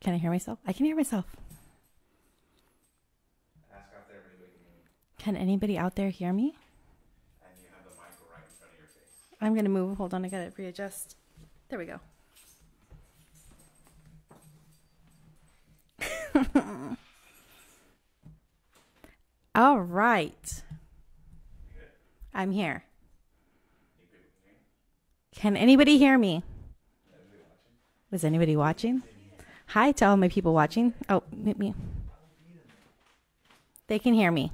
Can I hear myself? I can hear myself. Ask out there if anybody can hear me. Can anybody out there hear me? And you have the mic right in front of your face. I'm going to move. Hold on. I got to readjust. There we go. All right. I'm here. Can anybody hear me? Is anybody watching? Hi to all my people watching. Oh, mute me. They can hear me.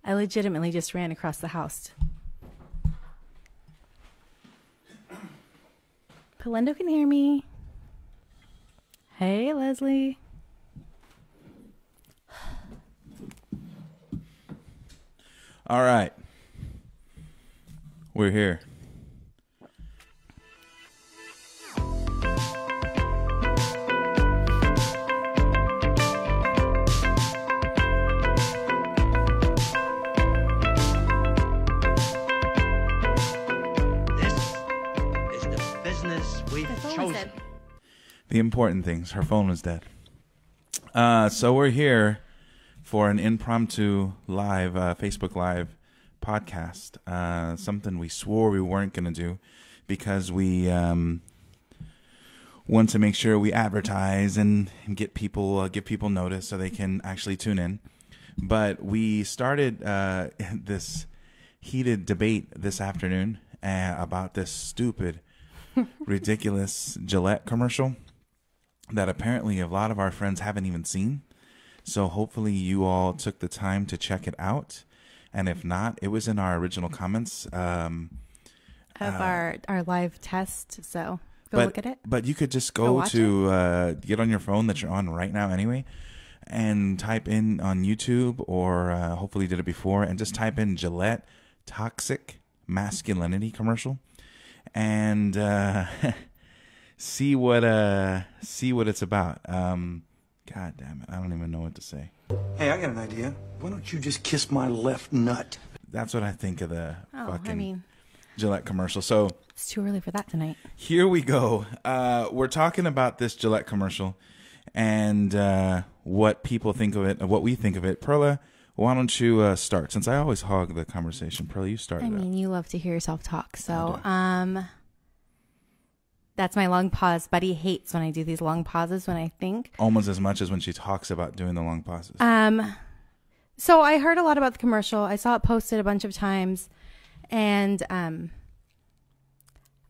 I legitimately just ran across the house. Pelendo can hear me. Hey, Leslie. All right. We're here. The important things. Her phone was dead. So we're here for an impromptu live, Facebook Live podcast. Something we swore we weren't going to do because we want to make sure we advertise and get people, give people notice so they can actually tune in. But we started this heated debate this afternoon about this stupid, ridiculous Gillette commercial that apparently a lot of our friends haven't even seen. So hopefully you all took the time to check it out. And if not, it was in our original comments. Of our live test. So go look at it. But you could just go to get on your phone that you're on right now anyway and type in on YouTube or hopefully you did it before and just type in Gillette Toxic Masculinity commercial and see what it's about. God damn it, I don't even know what to say. Hey, I got an idea. Why don't you just kiss my left nut? That's what I think of the fucking Gillette commercial. So it's too early for that tonight. Here we go. We're talking about this Gillette commercial and what people think of it, what we think of it. Perla, why don't you start? Since I always hog the conversation, Perla, you start. You love to hear yourself talk. So, that's my long pause. Buddy hates when I do these long pauses when I think. Almost as much as when she talks about doing the long pauses. So I heard a lot about the commercial. I saw it posted a bunch of times. And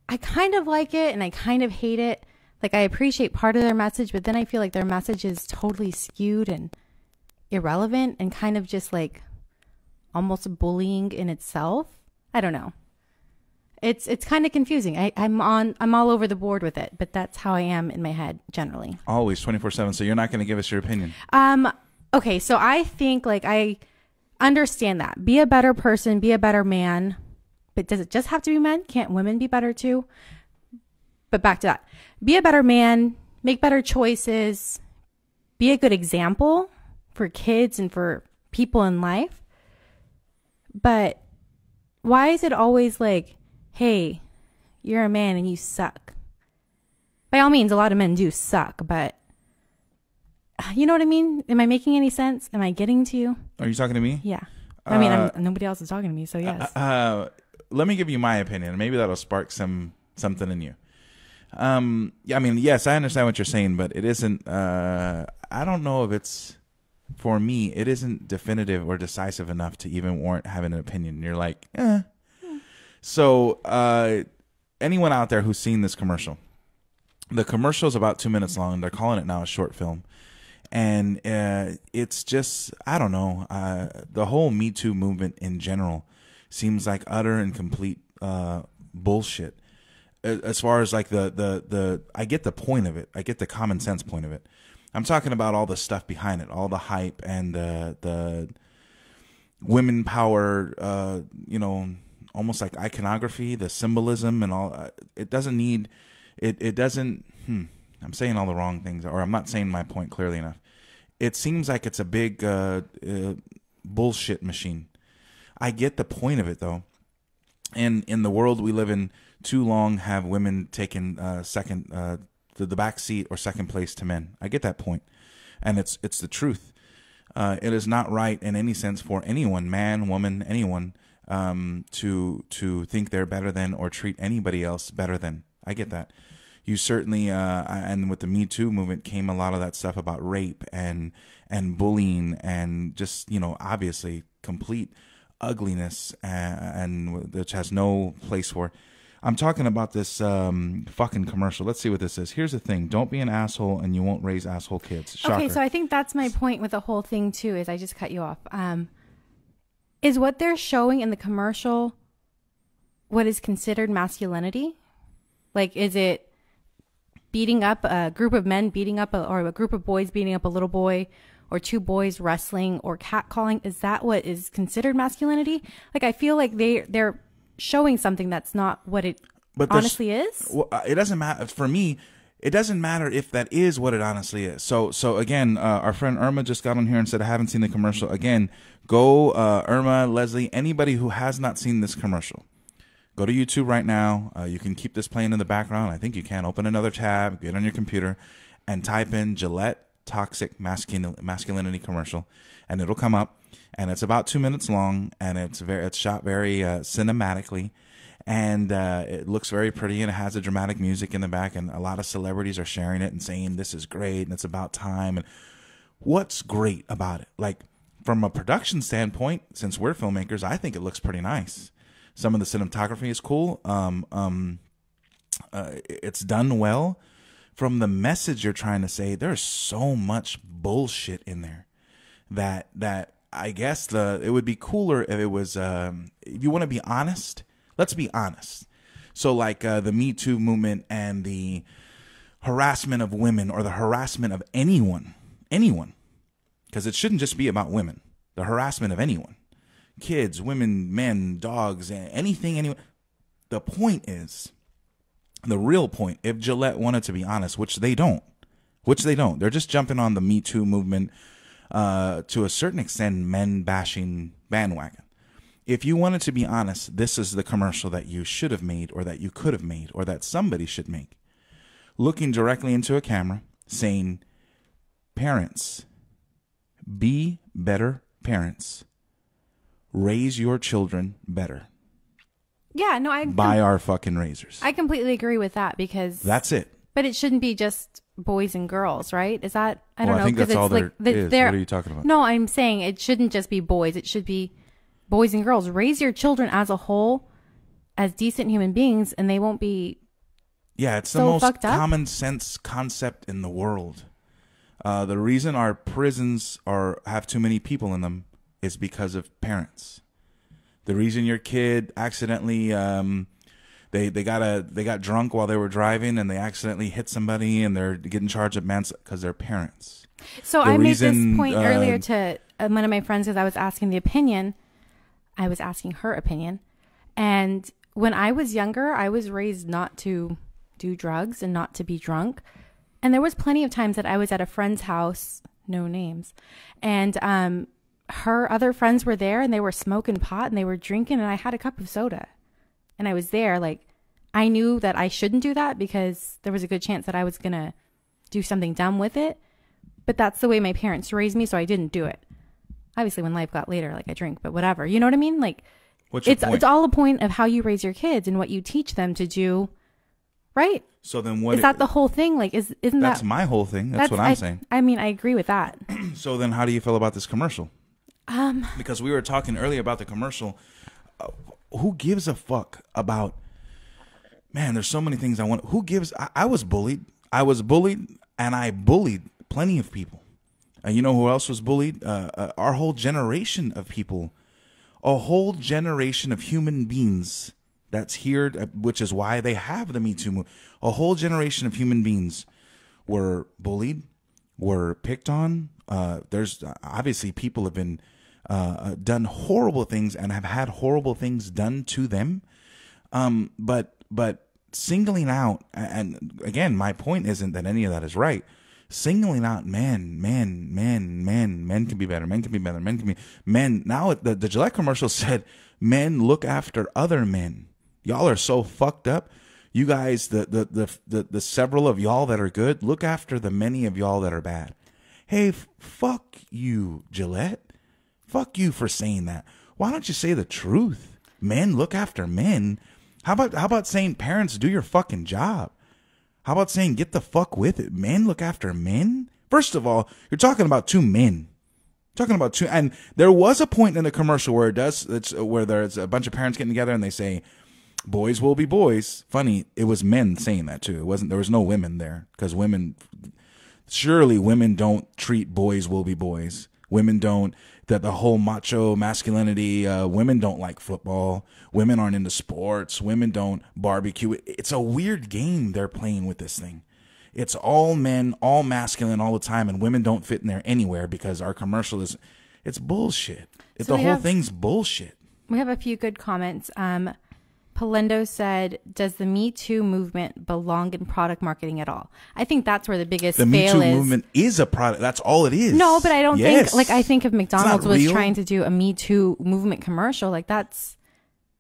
I kind of like it and I kind of hate it. Like I appreciate part of their message, but then I feel like their message is totally skewed and irrelevant and kind of just like almost bullying in itself. I don't know. It's kind of confusing. I'm all over the board with it, but that's how I am in my head generally. Always 24/7. So you're not going to give us your opinion. Okay. So I think like I understand that. Be a better person, be a better man. But does it just have to be men? Can't women be better too? But back to that. Be a better man, make better choices, be a good example for kids and for people in life. But why is it always like, hey, you're a man and you suck? By all means, a lot of men do suck, but you know what I mean? Am I making any sense? Am I getting to you? Are you talking to me? Yeah. I mean, nobody else is talking to me, so yes. Let me give you my opinion. Maybe that'll spark something in you. Yeah, I mean, yes, I understand what you're saying, but it isn't. I don't know if it's, for me, it isn't definitive or decisive enough to even warrant having an opinion. You're like, eh. So, anyone out there who's seen this commercial, the commercial is about 2 minutes long. They're calling it now a short film. And it's just, I don't know, the whole Me Too movement in general seems like utter and complete bullshit. As far as like I get the point of it. I get the common sense point of it. I'm talking about all the stuff behind it, all the hype and the women power, almost like iconography, the symbolism and all. It doesn't need, it doesn't, I'm saying all the wrong things, or I'm not saying my point clearly enough. It seems like it's a big bullshit machine. I get the point of it, though. And in the world we live in too long have women taken the back seat or second place to men. I get that point, and it's the truth. It is not right in any sense for anyone, man, woman, anyone, to think they're better than or treat anybody else better than. I get that. You certainly, and with the Me Too movement came a lot of that stuff about rape and bullying and just, obviously complete ugliness, and which has no place for. I'm talking about this fucking commercial. Let's see what this is. Here's the thing. Don't be an asshole and you won't raise asshole kids. Shocker. Okay, so I think that's my point with the whole thing too, is I just cut you off. Is what they're showing in the commercial what is considered masculinity? Like, is it beating up a group of men, or a group of boys beating up a little boy, or two boys wrestling, or catcalling? Is that what is considered masculinity? Like, I feel like they're showing something that's not what it honestly is. Well, it doesn't matter for me. It doesn't matter if that is what it honestly is. So again, our friend Irma just got on here and said, I haven't seen the commercial. Again, go, Irma, Leslie, anybody who has not seen this commercial, go to YouTube right now. You can keep this playing in the background. I think you can. Open another tab, get on your computer, and type in Gillette Toxic Masculinity commercial, and it'll come up. And it's about 2 minutes long, and it's shot very cinematically, and it looks very pretty, and it has a dramatic music in the back, and a lot of celebrities are sharing it and saying this is great and it's about time. And what's great about it? Like, from a production standpoint, since we're filmmakers, I think it looks pretty nice. Some of the cinematography is cool. It's done well. From the message you're trying to say, there's so much bullshit in there that I guess it would be cooler if it was, if you want to be honest, let's be honest. So like the Me Too movement and the harassment of women, or the harassment of anyone, because it shouldn't just be about women, the harassment of anyone. Kids, women, men, dogs, anything, anyone. The point is, the real point, if Gillette wanted to be honest, which they don't, they're just jumping on the Me Too movement, to a certain extent, men bashing bandwagon. If you wanted to be honest, this is the commercial that you should have made, or that you could have made, or that somebody should make. Looking directly into a camera, saying, parents, be better parents. Raise your children better. Yeah, no, buy our fucking razors. I completely agree with that, because that's it. But it shouldn't be just boys and girls, right? Is that, I don't know. I think that's all there is. What are you talking about? No, I'm saying it shouldn't just be boys. It should be boys and girls. Raise your children as a whole as decent human beings, and they won't be. Yeah, it's the most common sense concept in the world. The reason our prisons have too many people in them is because of parents. The reason your kid accidentally they got drunk while they were driving, and they accidentally hit somebody, and they're getting charged of manslaughter because they're parents. So I made this point earlier to one of my friends, because I was asking the opinion. I was asking her opinion, and when I was younger, I was raised not to do drugs and not to be drunk, and there was plenty of times that I was at a friend's house, no names, and her other friends were there, and they were smoking pot and they were drinking, and I had a cup of soda, and I was there. Like, I knew that I shouldn't do that, because there was a good chance that I was going to do something dumb with it. But that's the way my parents raised me, so I didn't do it. Obviously, when life got later, like, I drink, but whatever. You know what I mean? Like, it's all a point of how you raise your kids and what you teach them to do, right? So then what? Is that the whole thing? Like, isn't that? That's my whole thing. That's what I'm saying. I mean, I agree with that. So then how do you feel about this commercial? Because we were talking earlier about the commercial. Who gives a fuck about, man, there's so many things I want. Who gives? I was bullied. And I bullied plenty of people. And you know who else was bullied? Our whole generation of people. A whole generation of human beings that's here, which is why they have the Me Too movement. A whole generation of human beings were bullied, were picked on. There's obviously people have been done horrible things and have had horrible things done to them. But singling out, and again, my point isn't that any of that is right. Singling out men can be better. Men can be better. Men can be men. Now the Gillette commercial said men look after other men. Y'all are so fucked up. You guys, the several of y'all that are good, look after the many of y'all that are bad. Hey, fuck you, Gillette. Fuck you for saying that. Why don't you say the truth? Men, look after men. How about saying, parents, do your fucking job? How about saying, get the fuck with it? Men look after men? First of all, you're talking about two men. Talking about two, and there was a point in the commercial where where there's a bunch of parents getting together and they say, boys will be boys. Funny, it was men saying that too. There was no women there, because surely women don't treat boys will be boys. Women don't, that the whole macho masculinity, women don't like football. Women aren't into sports. Women don't barbecue. It's a weird game they're playing with this thing. It's all men, all masculine all the time, and women don't fit in there anywhere because our commercial it's bullshit. The whole thing's bullshit. We have a few good comments. Palendo said, does the Me Too movement belong in product marketing at all? I think that's where the biggest fail is. The Me Too movement is a product. That's all it is. No, but I don't think, like, I think if McDonald's was trying to do a Me Too movement commercial, like that's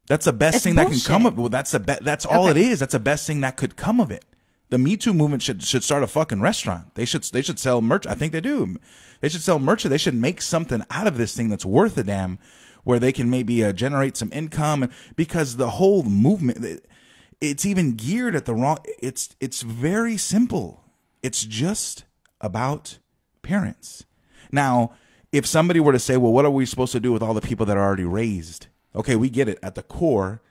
the best thing that can come of it. Well, that's all it is. That's the best thing that could come of it. The Me Too movement should start a fucking restaurant. They should sell merch. I think they do. They should sell merch. They should make something out of this thing that's worth a damn, where they can maybe generate some income. Because the whole movement, it's even geared at the wrong. It's very simple. It's just about parents. Now, if somebody were to say, well, what are we supposed to do with all the people that are already raised? Okay, we get it. At the core,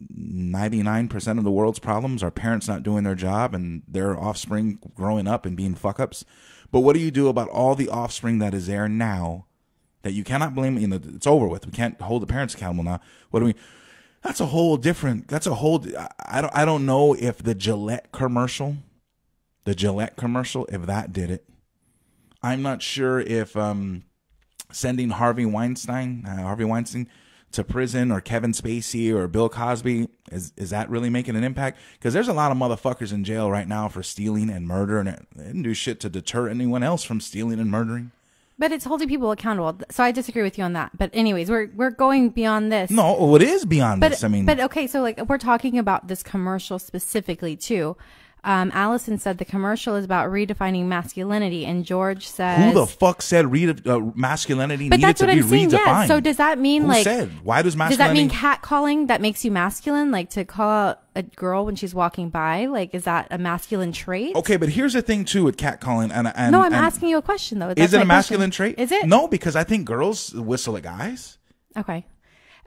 99% of the world's problems are parents not doing their job and their offspring growing up and being fuck-ups. But what do you do about all the offspring that is there now that you cannot blame? It's over with. We can't hold the parents accountable now. What do we? That's a whole different. I don't know if the Gillette commercial, if that did it. I'm not sure if sending Harvey Weinstein to prison, or Kevin Spacey or Bill Cosby, is that really making an impact? Because there's a lot of motherfuckers in jail right now for stealing and murder, and they didn't do shit to deter anyone else from stealing and murdering. But it's holding people accountable. So I disagree with you on that. But anyways, we're going beyond this. No, it is beyond this. I mean, but okay, so like we're talking about this commercial specifically too. Allison said the commercial is about redefining masculinity, and George says, who the fuck said masculinity but needed to be redefined? Yeah. So does that mean who said? Why does masculinity? Does that mean catcalling that makes you masculine? Like to call out a girl when she's walking by? Like, is that a masculine trait? Okay, but here's the thing too with catcalling. No, I'm asking you a question though. Is it a masculine trait? Is it? No, because I think girls whistle at guys. Okay,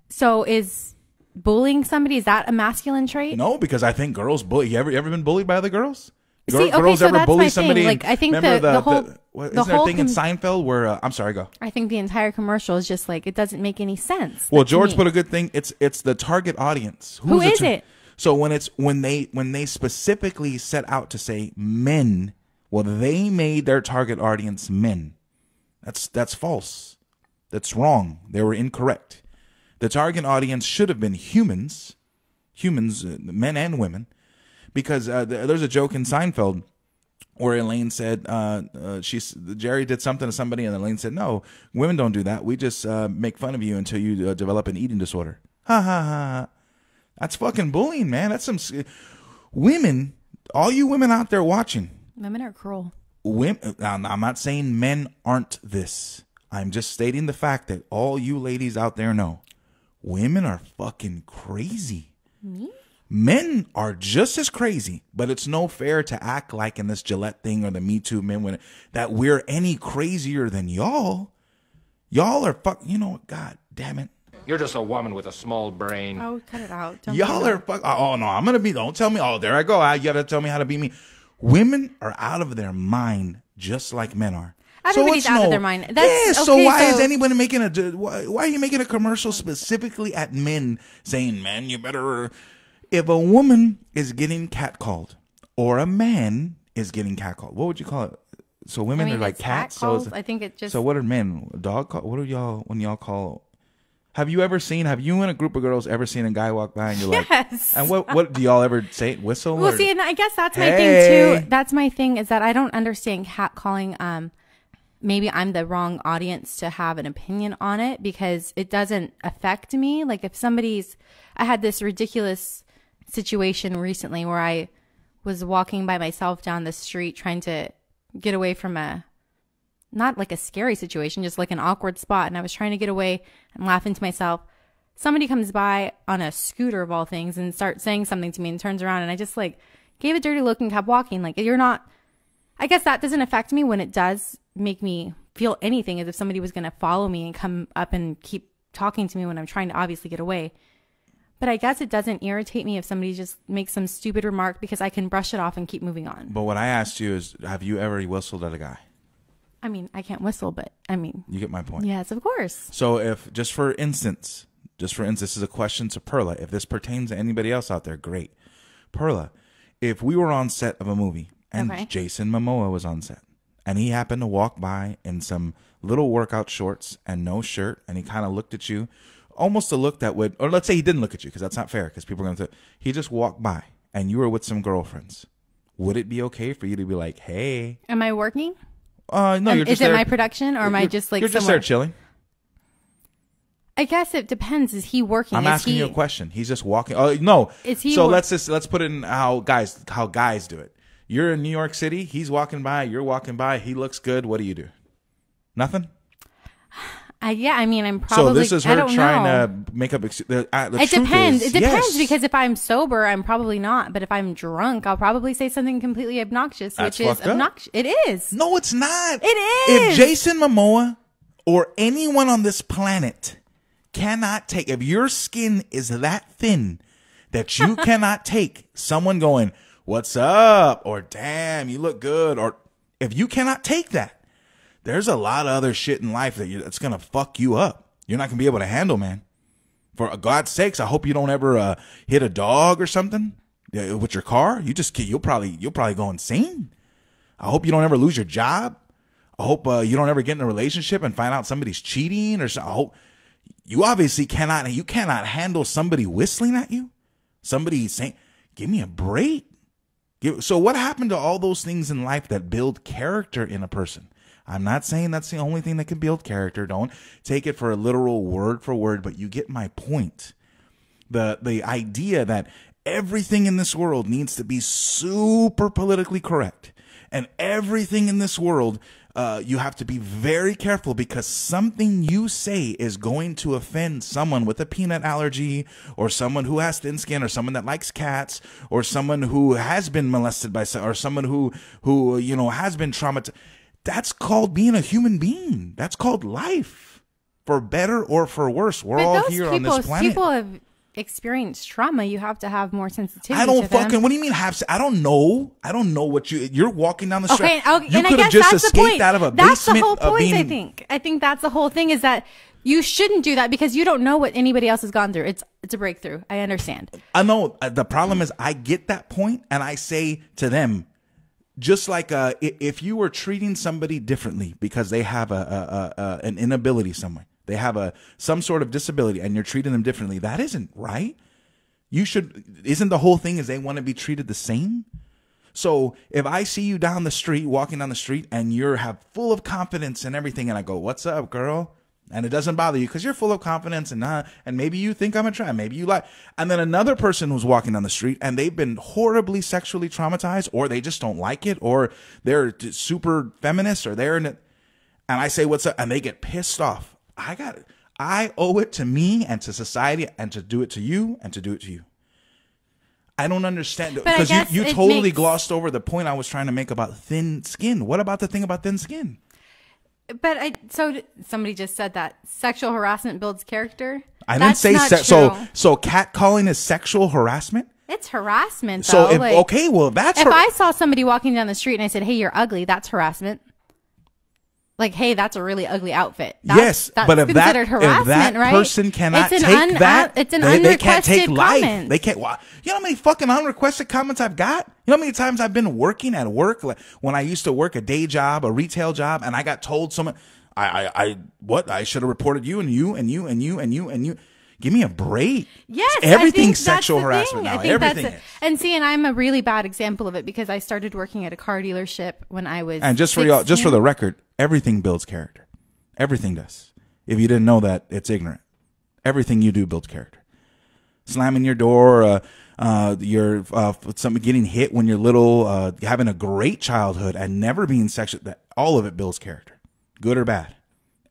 so is bullying somebody, is that a masculine trait? No, because I think girls bully. You ever been bullied by other girls? Girls so ever bully somebody? Thing. Like I think isn't there a thing in Seinfeld where I'm sorry, go. I think the entire commercial is just like it doesn't make any sense. Well, George put a good thing. It's the target audience. Who is it? So when they specifically set out to say men, well, they made their target audience men. That's false. That's wrong. They were incorrect. The target audience should have been humans, men and women, because there's a joke in Seinfeld where Elaine said Jerry did something to somebody, and Elaine said, "No, women don't do that. We just make fun of you until you develop an eating disorder." Ha ha ha! That's fucking bullying, man. That's some women. All you women out there watching, women are cruel. Women. I'm not saying men aren't this. I'm just stating the fact that all you ladies out there know. Women are fucking crazy. Me? Men are just as crazy, but it's no fair to act like in this Gillette thing or the Me Too men that we're any crazier than y'all. Y'all are God damn it. You're just a woman with a small brain. Oh, cut it out. Y'all are oh no, I'm going to be, don't tell me, oh, there I go. You got to tell me how to be me. Women are out of their mind just like men are. Everybody's out of their mind. So why is anyone making why are you making a commercial specifically at men saying, man, you better, if a woman is getting catcalled or a man is getting catcalled, what would you call it? So women are like cats. I think it just. So what are men? Dog call? What are y'all, when y'all call? Have you and a group of girls ever seen a guy walk by and you're like, yes. And what do y'all ever say? Whistle? Well, see, and I guess that's my thing too. That's my thing is that I don't understand catcalling. maybe I'm the wrong audience to have an opinion on it because it doesn't affect me. Like if I had this ridiculous situation recently where I was walking by myself down the street trying to get away from not like a scary situation, just like an awkward spot. And I was trying to get away and laughing to myself. Somebody comes by on a scooter of all things and starts saying something to me and turns around and I just like gave a dirty look and kept walking. Like I guess that doesn't affect me when it does make me feel anything, as if somebody was going to follow me and come up and keep talking to me when I'm trying to obviously get away. But I guess it doesn't irritate me if somebody just makes some stupid remark because I can brush it off and keep moving on. But what I asked you is, have you ever whistled at a guy? I mean, I can't whistle, but I mean. You get my point. Yes, of course. So if, just for instance, this is a question to Perla. If this pertains to anybody else out there, great. Perla, if we were on set of a movie and Jason Momoa was on set and he happened to walk by in some little workout shorts and no shirt and he kind of looked at you, almost a look that would, or let's say he didn't look at you because that's not fair because people are going to, he just walked by and you were with some girlfriends. Would it be okay for you to be like, hey? Am I working? No, you're just Is it my production or am I just like you're just there chilling? I guess it depends. Is he working? I'm asking you a question. He's just walking. Oh no. Is he? So let's put it in how guys do it. You're in New York City. He's walking by. You're walking by. He looks good. What do you do? Nothing. Yeah, I mean, I'm probably. So this is her trying to make up. It depends. It depends because if I'm sober, I'm probably not. But if I'm drunk, I'll probably say something completely obnoxious, which is obnoxious. It is. No, it's not. It is. If Jason Momoa or anyone on this planet cannot take, if your skin is that thin that you cannot take someone going, "What's up?" or "Damn, you look good," or if you cannot take that, there's a lot of other shit in life that's going to fuck you up. You're not going to be able to handle, man. For God's sakes, I hope you don't ever hit a dog or something with your car. You'll probably go insane. I hope you don't ever lose your job. I hope you don't ever get in a relationship and find out somebody's cheating or something. I hope you obviously cannot handle somebody whistling at you. Somebody saying, "Give me a break." So what happened to all those things in life that build character in a person? I'm not saying that's the only thing that can build character. Don't take it for a literal word for word, but you get my point. The idea that everything in this world needs to be super politically correct, and everything in this world you have to be very careful because something you say is going to offend someone with a peanut allergy, or someone who has thin skin, or someone that likes cats, or someone who has been molested by or someone who has been traumatized. That's called being a human being. That's called life. For better or for worse, we're all here on this planet. People have experienced trauma. You have to have more sensitivity. I don't fucking. What do you mean have? I don't know. I don't know what you're walking down the street. Okay, you could have just escaped out of a basement. That's the whole point. I think that's the whole thing is that you shouldn't do that because you don't know what anybody else has gone through. It's a breakthrough. I understand. I know. The problem is I get that point and I say to them, just like if you were treating somebody differently because they have an inability somewhere, they have some sort of disability, and you're treating them differently, that isn't right. Isn't the whole thing is they want to be treated the same? So if I see you down the street, walking down the street, and you're full of confidence and everything, and I go, "What's up, girl?" and it doesn't bother you because you're full of confidence and maybe you think I'm a try, maybe you like, and then another person who's walking down the street and they've been horribly sexually traumatized, or they just don't like it, or they're super feminist, or and I say, "What's up?" and they get pissed off. I owe it to me and to society and to do it to you and to do it to you. I don't understand because you totally glossed over the point I was trying to make about thin skin. What about the thing about thin skin? But so somebody just said that sexual harassment builds character. I didn't say so catcalling is sexual harassment? It's harassment, though. So if I saw somebody walking down the street and I said, "Hey, you're ugly," that's harassment. Like, "Hey, that's a really ugly outfit." That's but if considered harassment, right? Person cannot take that, it's an unrequested comment. They can't. You know how many fucking unrequested comments I've got? You know how many times I've been working at work, like when I used to work a day job, a retail job, and I got told I should have reported you and you and you and you and you and you. Give me a break. Yes, everything's sexual harassment now. Everything is. And see, and I'm a really bad example of it because I started working at a car dealership when I was. And just for y'all, just for the record, everything builds character. Everything does. If you didn't know that, it's ignorant. Everything you do builds character. Slamming your door, you're getting hit when you're little, having a great childhood and never being sexual. That all of it builds character, good or bad.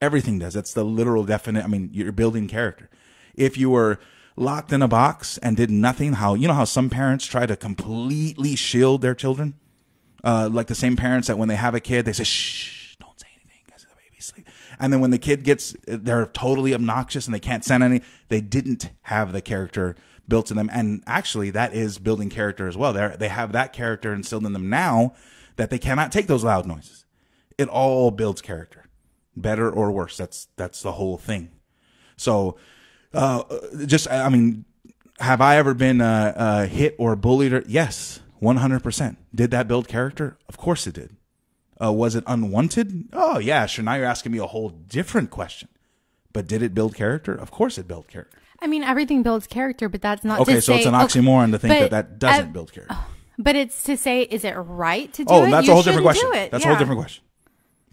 Everything does. That's the literal definite. I mean, you're building character. If you were locked in a box and did nothing, how some parents try to completely shield their children, like the same parents that when they have a kid, they say, shh, don't say anything because the baby's asleep. And then when the kid they're totally obnoxious and they can't send any, they didn't have the character built in them. And actually that is building character as well. They have that character instilled in them now that they cannot take those loud noises. It all builds character, better or worse. That's the whole thing. So, have I ever been hit or bullied? Yes, 100%. Did that build character? Of course it did. Was it unwanted? Oh, yeah, sure. Now you're asking me a whole different question. But did it build character? Of course it built character. I mean, everything builds character, but that's not okay, to so say... it's an oxymoron to think that doesn't build character. But it's to say, is it right to do it? Oh, that's a whole different question. That's a whole different question.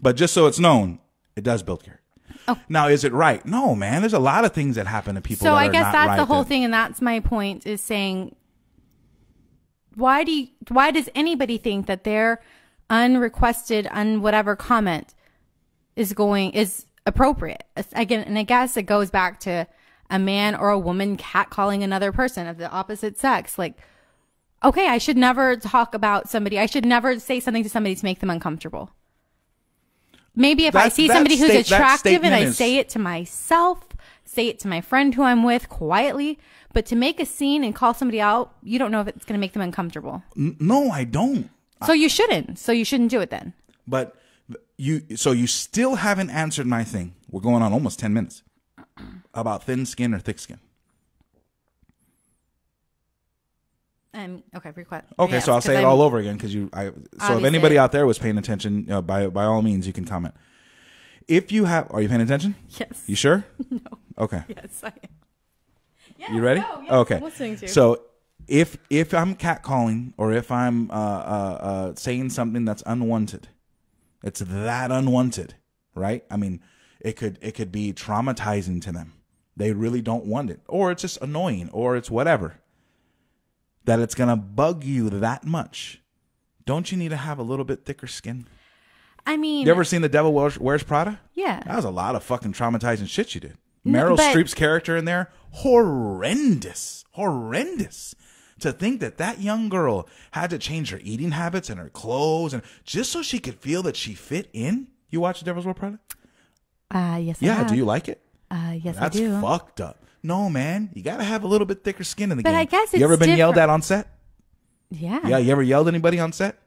But just so it's known, it does build character. Oh. Now, is it right? No, man. There's a lot of things that happen to people. So that I are guess not that's right the whole thing, and that's my point: is saying, why does anybody think that their unrequested, whatever comment is appropriate? Again, and I guess it goes back to a man or a woman catcalling another person of the opposite sex. Like, okay, I should never talk about somebody. I should never say something to somebody to make them uncomfortable. Maybe if I see somebody who's attractive and I say it to myself, say it to my friend who I'm with quietly, but to make a scene and call somebody out, you don't know if it's going to make them uncomfortable. No, I don't. So you shouldn't. So you shouldn't do it then. But you still haven't answered my thing. We're going on almost 10 minutes about thin skin or thick skin. Okay, request. Okay, yes, so I'll say it all over again because so if anybody out there was paying attention, by all means, you can comment. If you have, are you paying attention? Yes. You sure? No. Okay. Yes, I am. Yes, you ready? no, yes, okay. I'm listening to you. So if I'm catcalling or if I'm saying something that's unwanted, it's that unwanted, right? I mean, it could be traumatizing to them. They really don't want it, or it's just annoying, or it's whatever. That it's going to bug you that much. Don't you need to have a little bit thicker skin? I mean... You ever seen The Devil Wears Prada? Yeah. That was a lot of fucking traumatizing shit you did. Meryl Streep's character in there, horrendous. Horrendous. To think that young girl had to change her eating habits and her clothes and just so she could feel that she fit in. You watch The Devil's Wears Prada? Yes, I Yeah, have. do you like it? Yes, I do. That's fucked up. No, man. You got to have a little bit thicker skin in the game. But I guess it's You ever been yelled different. at on set? Yeah. Yeah, you ever yelled at anybody on set?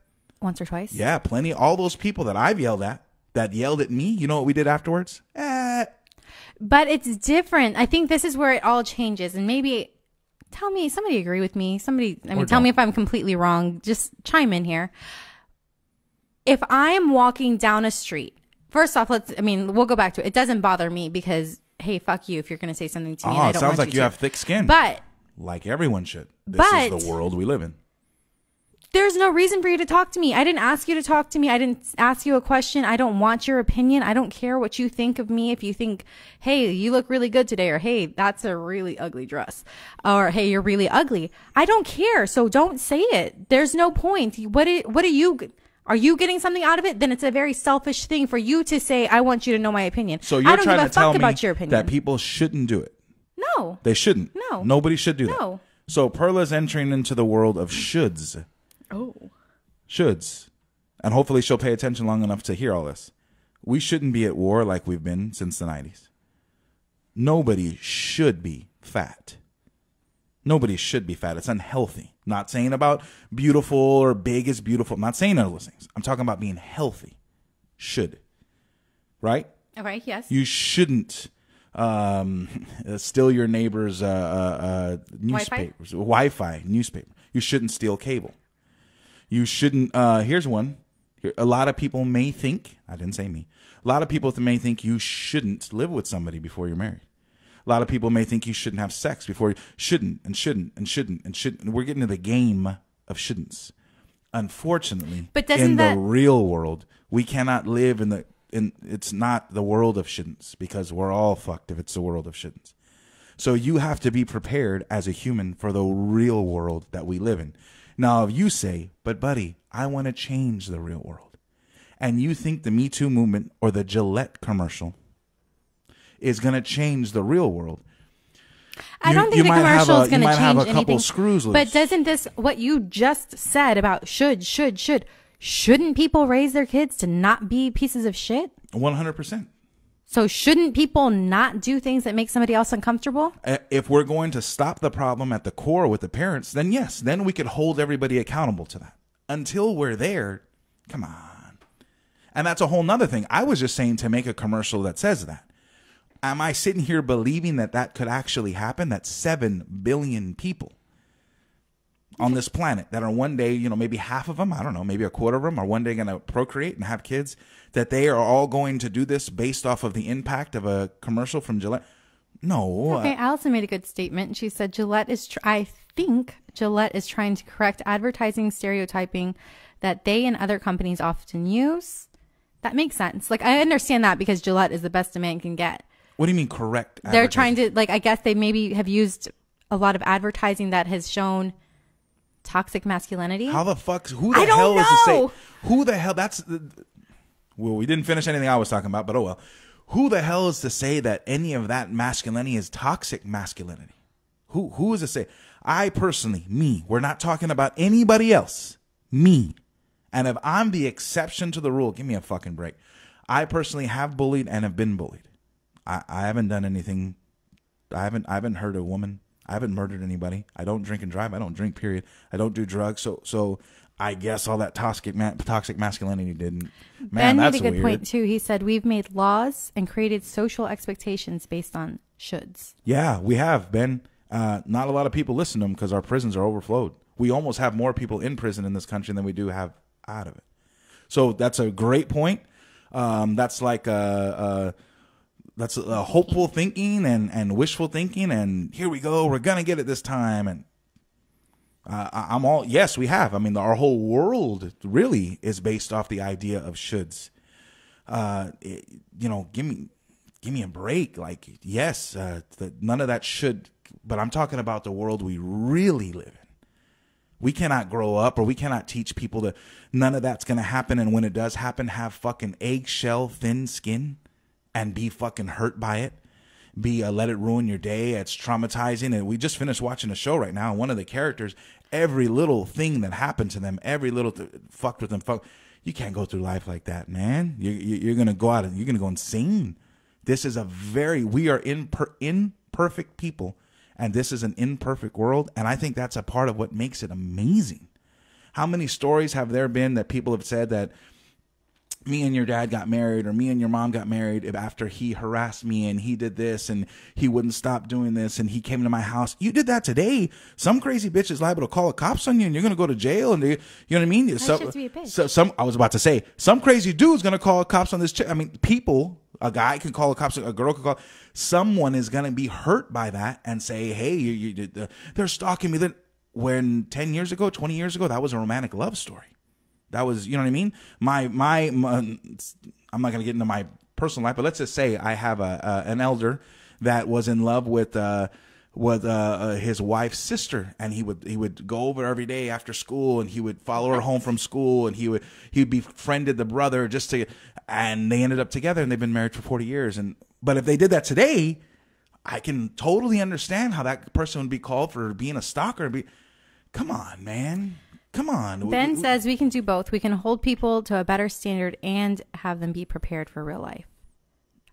Once or twice. Yeah, plenty. All those people that I've yelled at, that yelled at me, you know what we did afterwards? But it's different. I think this is where it all changes. And maybe tell me, somebody agree with me. Tell me if I'm completely wrong. Just chime in here. If I'm walking down a street, first off, we'll go back to it. It doesn't bother me because, hey, fuck you if you're going to say something to me. And I It don't sounds want like you have thick skin. But like everyone should. This is the world we live in. There's no reason for you to talk to me. I didn't ask you to talk to me. I didn't ask you a question. I don't want your opinion. I don't care what you think of me. If you think, hey, you look really good today, or hey, that's a really ugly dress, or hey, you're really ugly. I don't care. So don't say it. There's no point. What are you getting something out of it? Then it's a very selfish thing for you to say, I want you to know my opinion. So you're I don't trying give a to tell fuck me about your opinion. that people shouldn't do it. No. They shouldn't. No. Nobody should do that. No. So Perla's entering into the world of shoulds. Oh. Shoulds. And hopefully she'll pay attention long enough to hear all this. We shouldn't be at war like we've been since the 90s. Nobody should be fat. Nobody should be fat. It's unhealthy. Not saying about beautiful or big is beautiful. I'm not saying all those things. I'm talking about being healthy. Should. Right? Okay, yes. You shouldn't steal your neighbor's newspapers. Wi-Fi newspaper. You shouldn't steal cable. You shouldn't. Here's one. A lot of people may think, I didn't say me, a lot of people may think you shouldn't live with somebody before you're married. A lot of people may think you shouldn't have sex before you shouldn't and shouldn't and shouldn't and shouldn't. And we're getting to the game of shouldn'ts. Unfortunately, but in the real world, we cannot live it's not the world of shouldn'ts, because we're all fucked if it's the world of shouldn'ts. So you have to be prepared as a human for the real world that we live in. Now, if you say, but buddy, I want to change the real world, and you think the Me Too movement or the Gillette commercial is going to change the real world, I don't think the commercial is going to change have a couple anything. Screws loose. But doesn't this, what you just said about shouldn't people raise their kids to not be pieces of shit? 100%. So shouldn't people not do things that make somebody else uncomfortable? If we're going to stop the problem at the core with the parents, then yes, then we could hold everybody accountable to that. Until we're there, come on. And that's a whole nother thing. I was just saying to make a commercial that says that. Am I sitting here believing that that could actually happen? That 7 billion people on this planet that are one day, maybe half of them, I don't know, maybe a quarter of them are one day going to procreate and have kids, that they are all going to do this based off of the impact of a commercial from Gillette? No. Okay, Allison made a good statement. She said I think Gillette is trying to correct advertising stereotyping that they and other companies often use. That makes sense. Like, I understand that because Gillette is the best a man can get. What do you mean correct? They're trying to, I guess they maybe have used a lot of advertising that has shown toxic masculinity. How the fuck? Who the hell is to say? Who the hell? Well, we didn't finish anything I was talking about, but oh well. Who the hell is to say that any of that masculinity is toxic masculinity? Who is to say? I personally, me, we're not talking about anybody else. Me. And if I'm the exception to the rule, give me a fucking break. I personally have bullied and have been bullied. I haven't done anything. I haven't hurt a woman. I haven't murdered anybody. I don't drink and drive. I don't drink, period. I don't do drugs. So I guess all that toxic masculinity didn't. Man, Ben that's made a good weird. point too. He said we've made laws and created social expectations based on shoulds. Yeah, we have, Ben. Not a lot of people listen to them because our prisons are overflowed. We almost have more people in prison in this country than we do have out of it. So that's a great point. That's like that's hopeful thinking and wishful thinking, and here we go, we're gonna get it this time. And I'm all, yes, we have. I mean, our whole world really is based off the idea of shoulds. Give me a break. Like, yes, none of that should, but I'm talking about the world we really live in. We cannot grow up, or we cannot teach people that none of that's gonna happen, and when it does happen, have fucking eggshell thin skin and be fucking hurt by it. Let it ruin your day. It's traumatizing. And we just finished watching a show right now, and one of the characters, every little thing that happened to them, every little fucked with them. You can't go through life like that, man. You're gonna go out and you're gonna go insane. This is we are imperfect people, and this is an imperfect world. And I think that's a part of what makes it amazing. How many stories have there been that people have said that me and your dad got married, or me and your mom got married after he harassed me and he did this and he wouldn't stop doing this and he came to my house. You did that today. Some crazy bitch is liable to call the cops on you and you're going to go to jail. And you know what I mean? I was about to say, some crazy dude's going to call the cops on this chick. I mean, a guy can call the cops, a girl can call. Someone is going to be hurt by that and say, hey, they're stalking me. When 10 years ago, 20 years ago, that was a romantic love story. That was, you know what I mean? I'm not going to get into my personal life, but let's just say I have an elder that was in love with his wife's sister, and he would go over every day after school, and he would follow her home from school, and he befriended the brother and they ended up together, and they've been married for 40 years. But if they did that today, I can totally understand how that person would be called for being a stalker. Come on, man. Come on. Ben says we can do both. We can hold people to a better standard and have them be prepared for real life.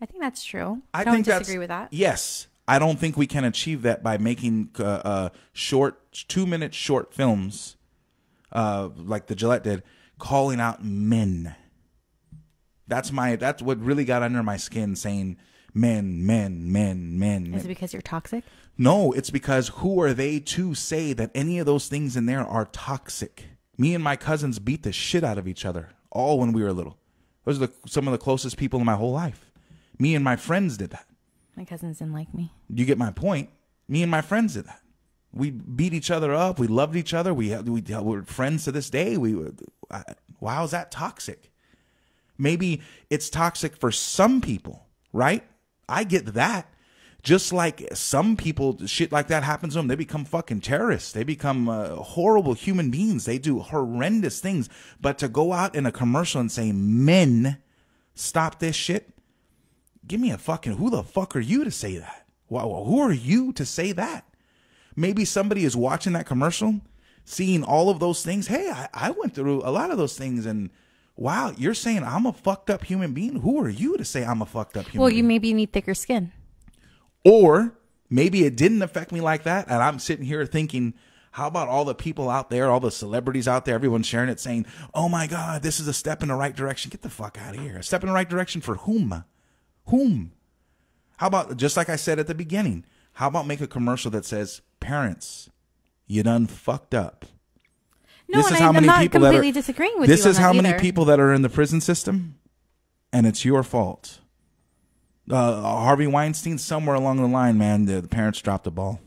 I think that's true. I don't disagree with that. Yes. I don't think we can achieve that by making 2-minute short films like the Gillette did, calling out men. That's what really got under my skin, saying men. Is it because you're toxic? No, it's because who are they to say that any of those things in there are toxic? Me and my cousins beat the shit out of each other, all when we were little. Those are some of the closest people in my whole life. Me and my friends did that. My cousins didn't like me. You get my point? Me and my friends did that. We beat each other up. We loved each other. We're friends to this day. Wow, is that toxic? Maybe it's toxic for some people, right? I get that. Just like some people, shit like that happens to them. They become fucking terrorists. They become horrible human beings. They do horrendous things. But to go out in a commercial and say, men, stop this shit. Give me a fucking, who the fuck are you to say that? Well, who are you to say that? Maybe somebody is watching that commercial, seeing all of those things. Hey, I went through a lot of those things, and wow, you're saying I'm a fucked up human being? Who are you to say I'm a fucked up human being? Well, maybe you need thicker skin. Or maybe it didn't affect me like that, and I'm sitting here thinking, how about all the people out there, all the celebrities out there, everyone sharing it, saying, oh my God, this is a step in the right direction. Get the fuck out of here. A step in the right direction for whom? Whom? How about, just like I said at the beginning, how about make a commercial that says, parents, you done fucked up. No, and I'm not completely disagreeing with you on that either. This is how many people that are in the prison system, and it's your fault. Harvey Weinstein, somewhere along the line, man, the parents dropped the ball.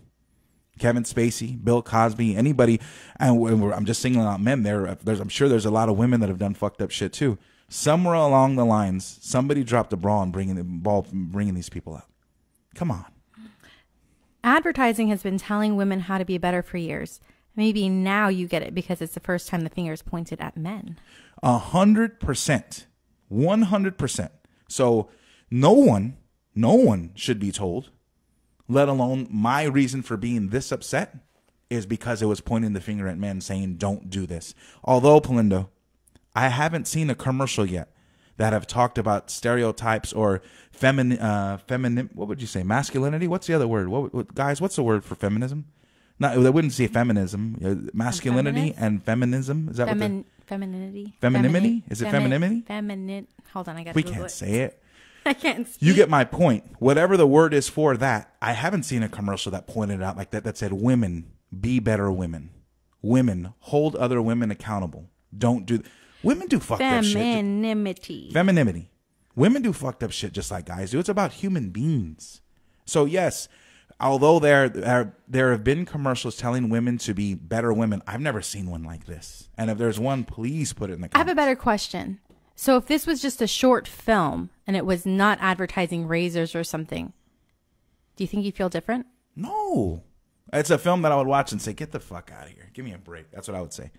Kevin Spacey, Bill Cosby, anybody, and I'm just singling out men. I'm sure there's a lot of women that have done fucked up shit too. Somewhere along the lines, somebody dropped the ball and bringing these people up. Come on. Advertising has been telling women how to be better for years. Maybe now you get it because it's the first time the finger is pointed at men. 100%. 100%. So no one should be told, let alone my reason for being this upset is because it was pointing the finger at men saying, don't do this. Although, Palindo, I haven't seen a commercial yet that have talked about stereotypes or feminine, what would you say, masculinity? What's the other word? Guys, what's the word for feminism? No, I wouldn't say feminism. Masculinity and feminism. Is that femininity? Femininity? Is it femininity? Hold on, I got to We Google can't it. say it. I can't speak. You get my point. Whatever the word is for that, I haven't seen a commercial that pointed it out like that said, women, be better women. Women, hold other women accountable. Don't do... Women do fucked up shit. Femininity. Women do fucked up shit just like guys do. It's about human beings. So yes, although there have been commercials telling women to be better women, I've never seen one like this. And if there's one, please put it in the comments. I have a better question. So if this was just a short film and it was not advertising razors or something, do you think you'd feel different? No. It's a film that I would watch and say, get the fuck out of here. Give me a break. That's what I would say.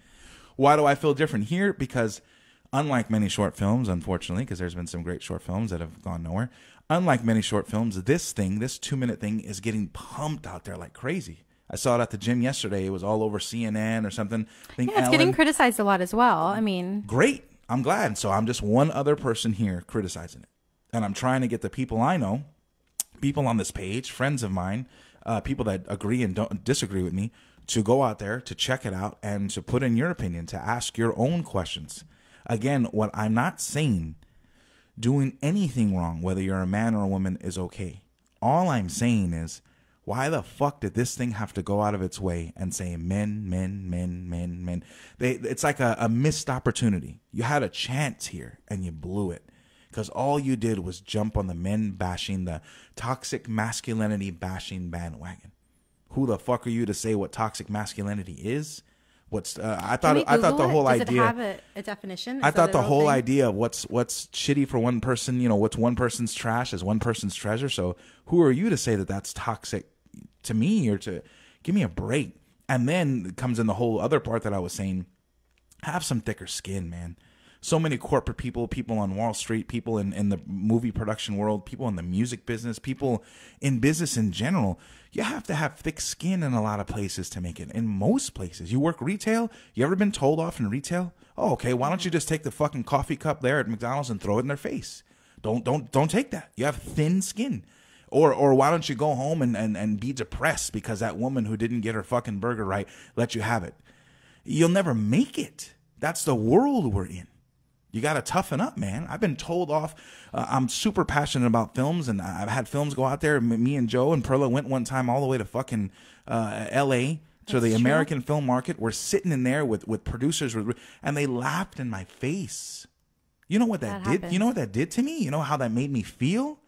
Why do I feel different here? Because unlike many short films, unfortunately, because there's been some great short films that have gone nowhere, unlike many short films, this 2-minute thing is getting pumped out there like crazy. I saw it at the gym yesterday. It was all over CNN or something. It's getting criticized a lot as well. I mean, great. I'm glad. So I'm just one other person here criticizing it. And I'm trying to get the people I know, people on this page, friends of mine, people that agree and don't disagree with me, to go out there, to check it out, and to put in your opinion, to ask your own questions. Again, what I'm not saying, doing anything wrong, whether you're a man or a woman, is okay. All I'm saying is, why the fuck did this thing have to go out of its way and say men, men, men, men, men? It's like a missed opportunity. You had a chance here, and you blew it. Because all you did was jump on the men bashing, the toxic masculinity bashing bandwagon. Who the fuck are you to say what toxic masculinity is? I thought the whole idea. Does it have a definition? I thought the whole idea of what's shitty for one person, what's one person's trash is one person's treasure. So who are you to say that that's toxic to me, or to give me a break? And then comes in the whole other part that I was saying, have some thicker skin, man. So many corporate people on Wall Street, people in the movie production world, people in the music business, people in business in general. You have to have thick skin in a lot of places to make it. In most places. You work retail? You ever been told off in retail? Oh, okay, why don't you just take the fucking coffee cup there at McDonald's and throw it in their face? Don't take that. You have thin skin. Or why don't you go home and be depressed because that woman who didn't get her fucking burger right let you have it? You'll never make it. That's the world we're in. You got to toughen up, man. I've been told off. I'm super passionate about films, and I've had films go out there. Me and Joe and Perla went one time all the way to fucking L.A. to the American film market. We're sitting in there with producers, and they laughed in my face. You know what that did? You know what that did to me? You know how that made me feel?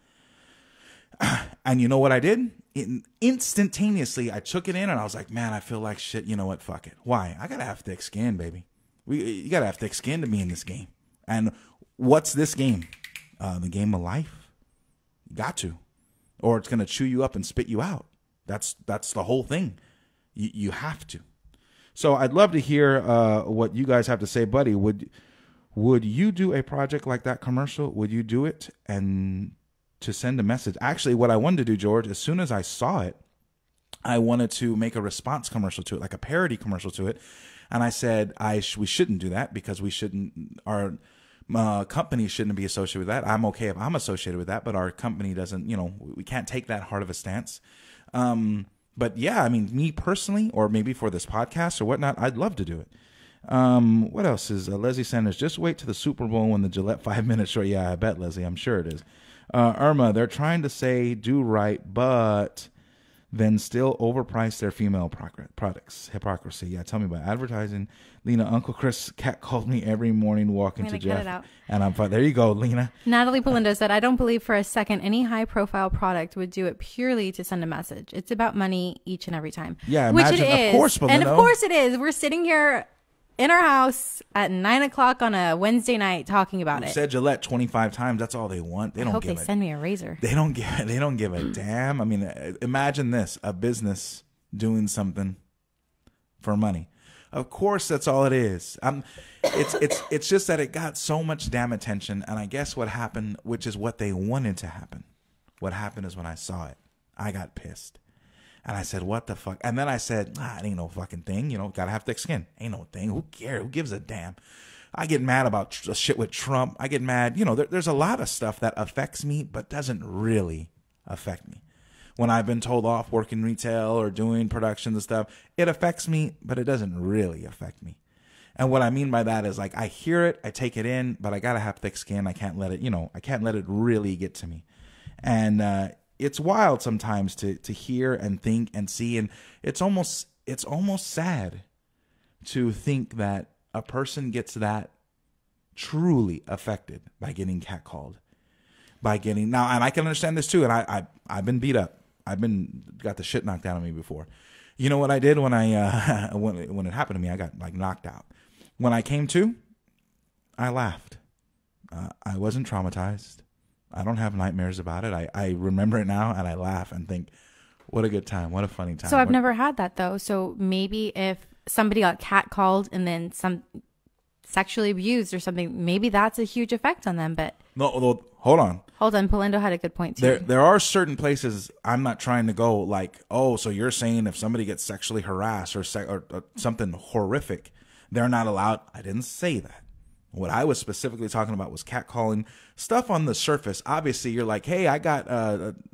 And you know what I did? Instantaneously, I took it in and I was like, man, I feel like shit. You know what? Fuck it. Why? I got to have thick skin, baby. You got to have thick skin to be in this game. And what's this game? The game of life. You got to. Or it's going to chew you up and spit you out. That's the whole thing. You have to. So I'd love to hear what you guys have to say, buddy. Would you do a project like that commercial? Would you do it and to send a message? Actually, what I wanted to do, George, as soon as I saw it, I wanted to make a response commercial to it, like a parody commercial to it. And I said, we shouldn't do that because we shouldn't, our company shouldn't be associated with that. I'm okay if I'm associated with that, but our company doesn't, we can't take that hard of a stance. But yeah, I mean, me personally, or maybe for this podcast or whatnot, I'd love to do it. What else is Leslie Sanders? Just wait to the Super Bowl when the Gillette 5-minute show. Yeah, I bet, Leslie. I'm sure it is. Irma, they're trying to say do right, but then still overprice their female products. Hypocrisy. Yeah, tell me about advertising. Lena, Uncle Chris cat called me every morning walking to Jeff. And I'm fine. There you go, Lena. Natalie Polindo said, I don't believe for a second any high-profile product would do it purely to send a message. It's about money each and every time. Yeah, which imagine, it is. Of course, Polindo. And of course it is. We're sitting here in our house at 9:00 on a Wednesday night talking about it. Said Gillette 25 times. That's all they want. They don't hope they send me a razor. They don't give a damn. I mean, imagine this: a business doing something for money. Of course, that's all it is. It's just that it got so much damn attention, and I guess what happened, which is what they wanted to happen. What happened is when I saw it, I got pissed. And I said, what the fuck? And then I said, it ain't no fucking thing. Gotta have thick skin. Ain't no thing. Who cares? Who gives a damn? I get mad about shit with Trump. I get mad. There's a lot of stuff that affects me, but doesn't really affect me. When I've been told off working retail or doing productions and stuff, it affects me, but it doesn't really affect me. And what I mean by that is, like, I hear it, I take it in, but I gotta have thick skin. I can't let it, I can't let it really get to me. And, it's wild sometimes to hear and think and see, and it's almost sad to think that a person gets that truly affected by getting catcalled, and I can understand this too. And I've been beat up. Got the shit knocked out of me before. You know what I did when when it happened to me? I got like knocked out. When I came to, I laughed. I wasn't traumatized. I don't have nightmares about it. I remember it now and I laugh and think, what a good time. What a funny time. So I've never had that though. So maybe if somebody got catcalled and then some sexually abused or something, maybe that's a huge effect on them. But no, hold on. Polindo had a good point too. There are certain places I'm not trying to go like, oh, so you're saying if somebody gets sexually harassed or something horrific, they're not allowed. I didn't say that. What I was specifically talking about was catcalling stuff on the surface. Obviously, you're like, hey, I got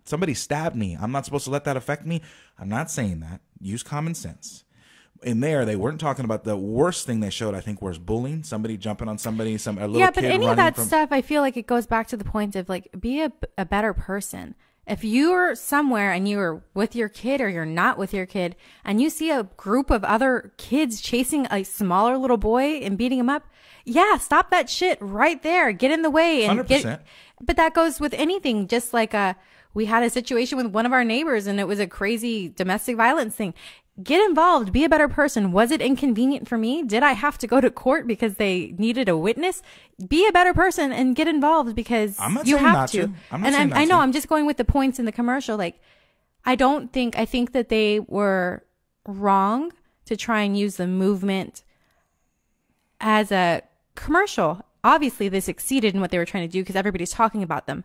somebody stabbed me. I'm not supposed to let that affect me. I'm not saying that. Use common sense. In there, they weren't talking about the worst thing they showed, I think, was bullying. Somebody jumping on somebody, a little kid but any of that stuff, I feel like it goes back to the point of, like, be a better person. If you're somewhere and you're with your kid or you're not with your kid and you see a group of other kids chasing a smaller little boy and beating him up, yeah, stop that shit right there. Get in the way. And 100%. But that goes with anything. Just like we had a situation with one of our neighbors and it was a crazy domestic violence thing. Get involved. Be a better person. Was it inconvenient for me? Did I have to go to court because they needed a witness? Be a better person and get involved because you have to. I know I'm just going with the points in the commercial. Like, I think that they were wrong to try and use the movement as a commercial. Obviously, they succeeded in what they were trying to do because everybody's talking about them.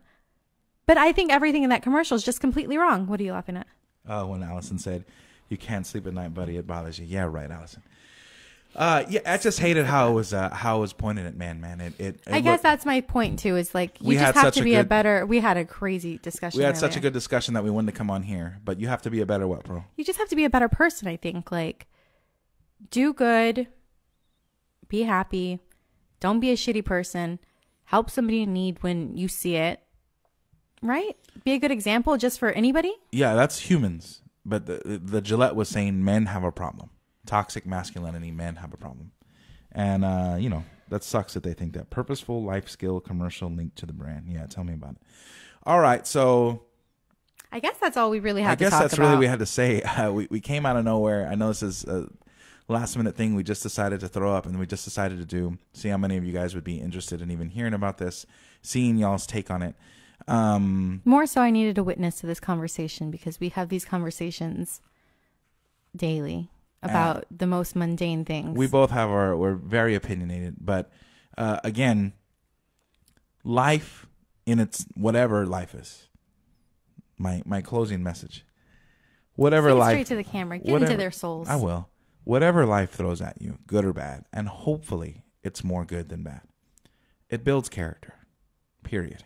But I think everything in that commercial is just completely wrong. What are you laughing at? When Allison said, you can't sleep at night, buddy. It bothers you. Yeah, right, Allison. Yeah, I just hated how it was pointed at man. I guess that's my point too. Is like you just have to be a better. We had a crazy discussion. We had such a good discussion that we wanted to come on here. But you have to be a better what, bro? You just have to be a better person. I think like do good, be happy, don't be a shitty person, help somebody in need when you see it. Right? Be a good example just for anybody. Yeah, that's humans. But the Gillette was saying men have a problem. Toxic masculinity, men have a problem. And, that sucks that they think that. Purposeful life skill commercial linked to the brand. Yeah, tell me about it. All right, so I guess that's all we really have I to guess talk that's about. really we had to say. We came out of nowhere. I know this is a last minute thing we just decided to throw up, and we just decided to do. See how many of you guys would be interested in even hearing about this, seeing y'all's take on it. More so, I needed a witness to this conversation because we have these conversations daily about the most mundane things. We both have we're very opinionated, but again, life in its whatever life is. My closing message. Whatever life, straight to the camera, get into their souls. I will. Whatever life throws at you, good or bad, and hopefully it's more good than bad. It builds character. Period.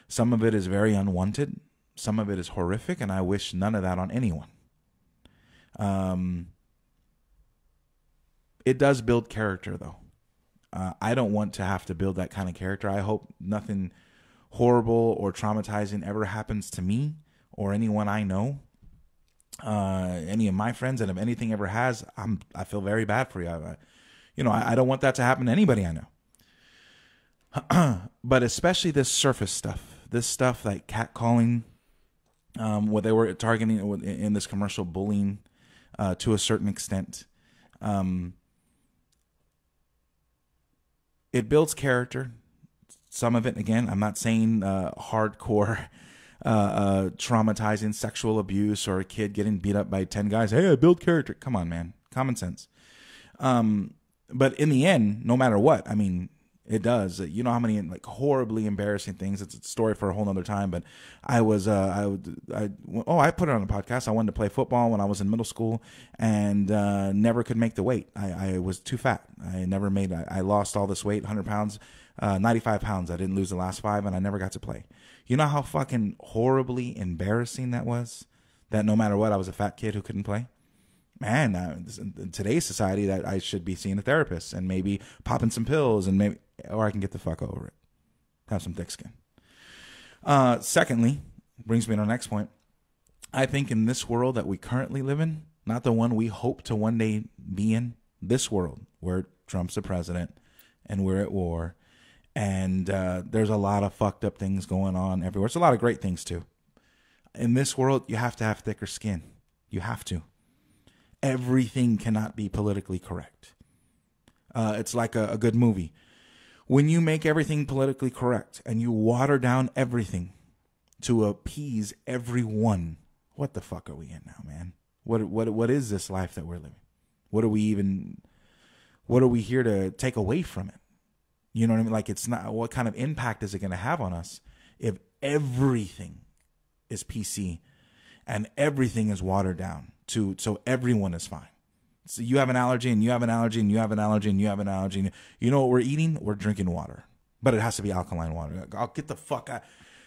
Some of it is very unwanted. Some of it is horrific, and I wish none of that on anyone. It does build character, though. I don't want to have to build that kind of character. I hope nothing horrible or traumatizing ever happens to me or anyone I know, any of my friends, and if anything ever has, I feel very bad for you. I don't want that to happen to anybody I know. But especially this surface stuff, this stuff like catcalling, what they were targeting in this commercial, bullying to a certain extent. It builds character. Some of it, again, I'm not saying hardcore, traumatizing sexual abuse or a kid getting beat up by 10 guys. Hey, I build character. Come on, man. Common sense. But in the end, no matter what, I mean, it does. You know how many like horribly embarrassing things. It's a story for a whole nother time. But I put it on a podcast. I wanted to play football when I was in middle school and never could make the weight. I was too fat. I lost all this weight, 100 pounds. 95 pounds. I didn't lose the last 5, and I never got to play. You know how fucking horribly embarrassing that was? That no matter what, I was a fat kid who couldn't play? Man, in today's society, that I should be seeing a therapist and maybe popping some pills, and or I can get the fuck over it. Have some thick skin. Secondly, brings me to our next point. I think in this world that we currently live in, not the one we hope to one day be in, this world where Trump's the president and we're at war, and there's a lot of fucked up things going on everywhere. It's a lot of great things too. In this world, you have to have thicker skin. You have to. Everything cannot be politically correct. It's like a good movie. When you make everything politically correct and you water down everything to appease everyone, what the fuck are we in now, man? What is this life that we're living? What are we here to take away from it? You know what I mean? Like, it's not, what kind of impact is it going to have on us if everything is PC and everything is watered down so everyone is fine? So you have an allergy and you have an allergy and you have an allergy and you have an allergy. You know what we're eating? We're drinking water, but it has to be alkaline water. I'll get the fuck out,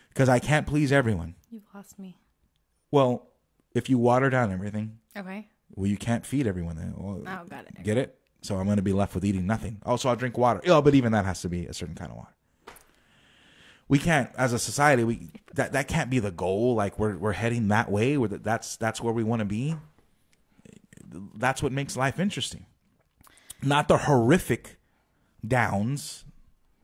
because I can't please everyone. You've lost me. Well, if you water down everything, Okay. well, you can't feed everyone then. Well, Oh, got it. get it? So I'm going to be left with eating nothing. Also, I'll drink water. Oh, but even that has to be a certain kind of water. We can't, as a society, that can't be the goal. Like we're heading that way. That's where we want to be. That's what makes life interesting. Not the horrific downs,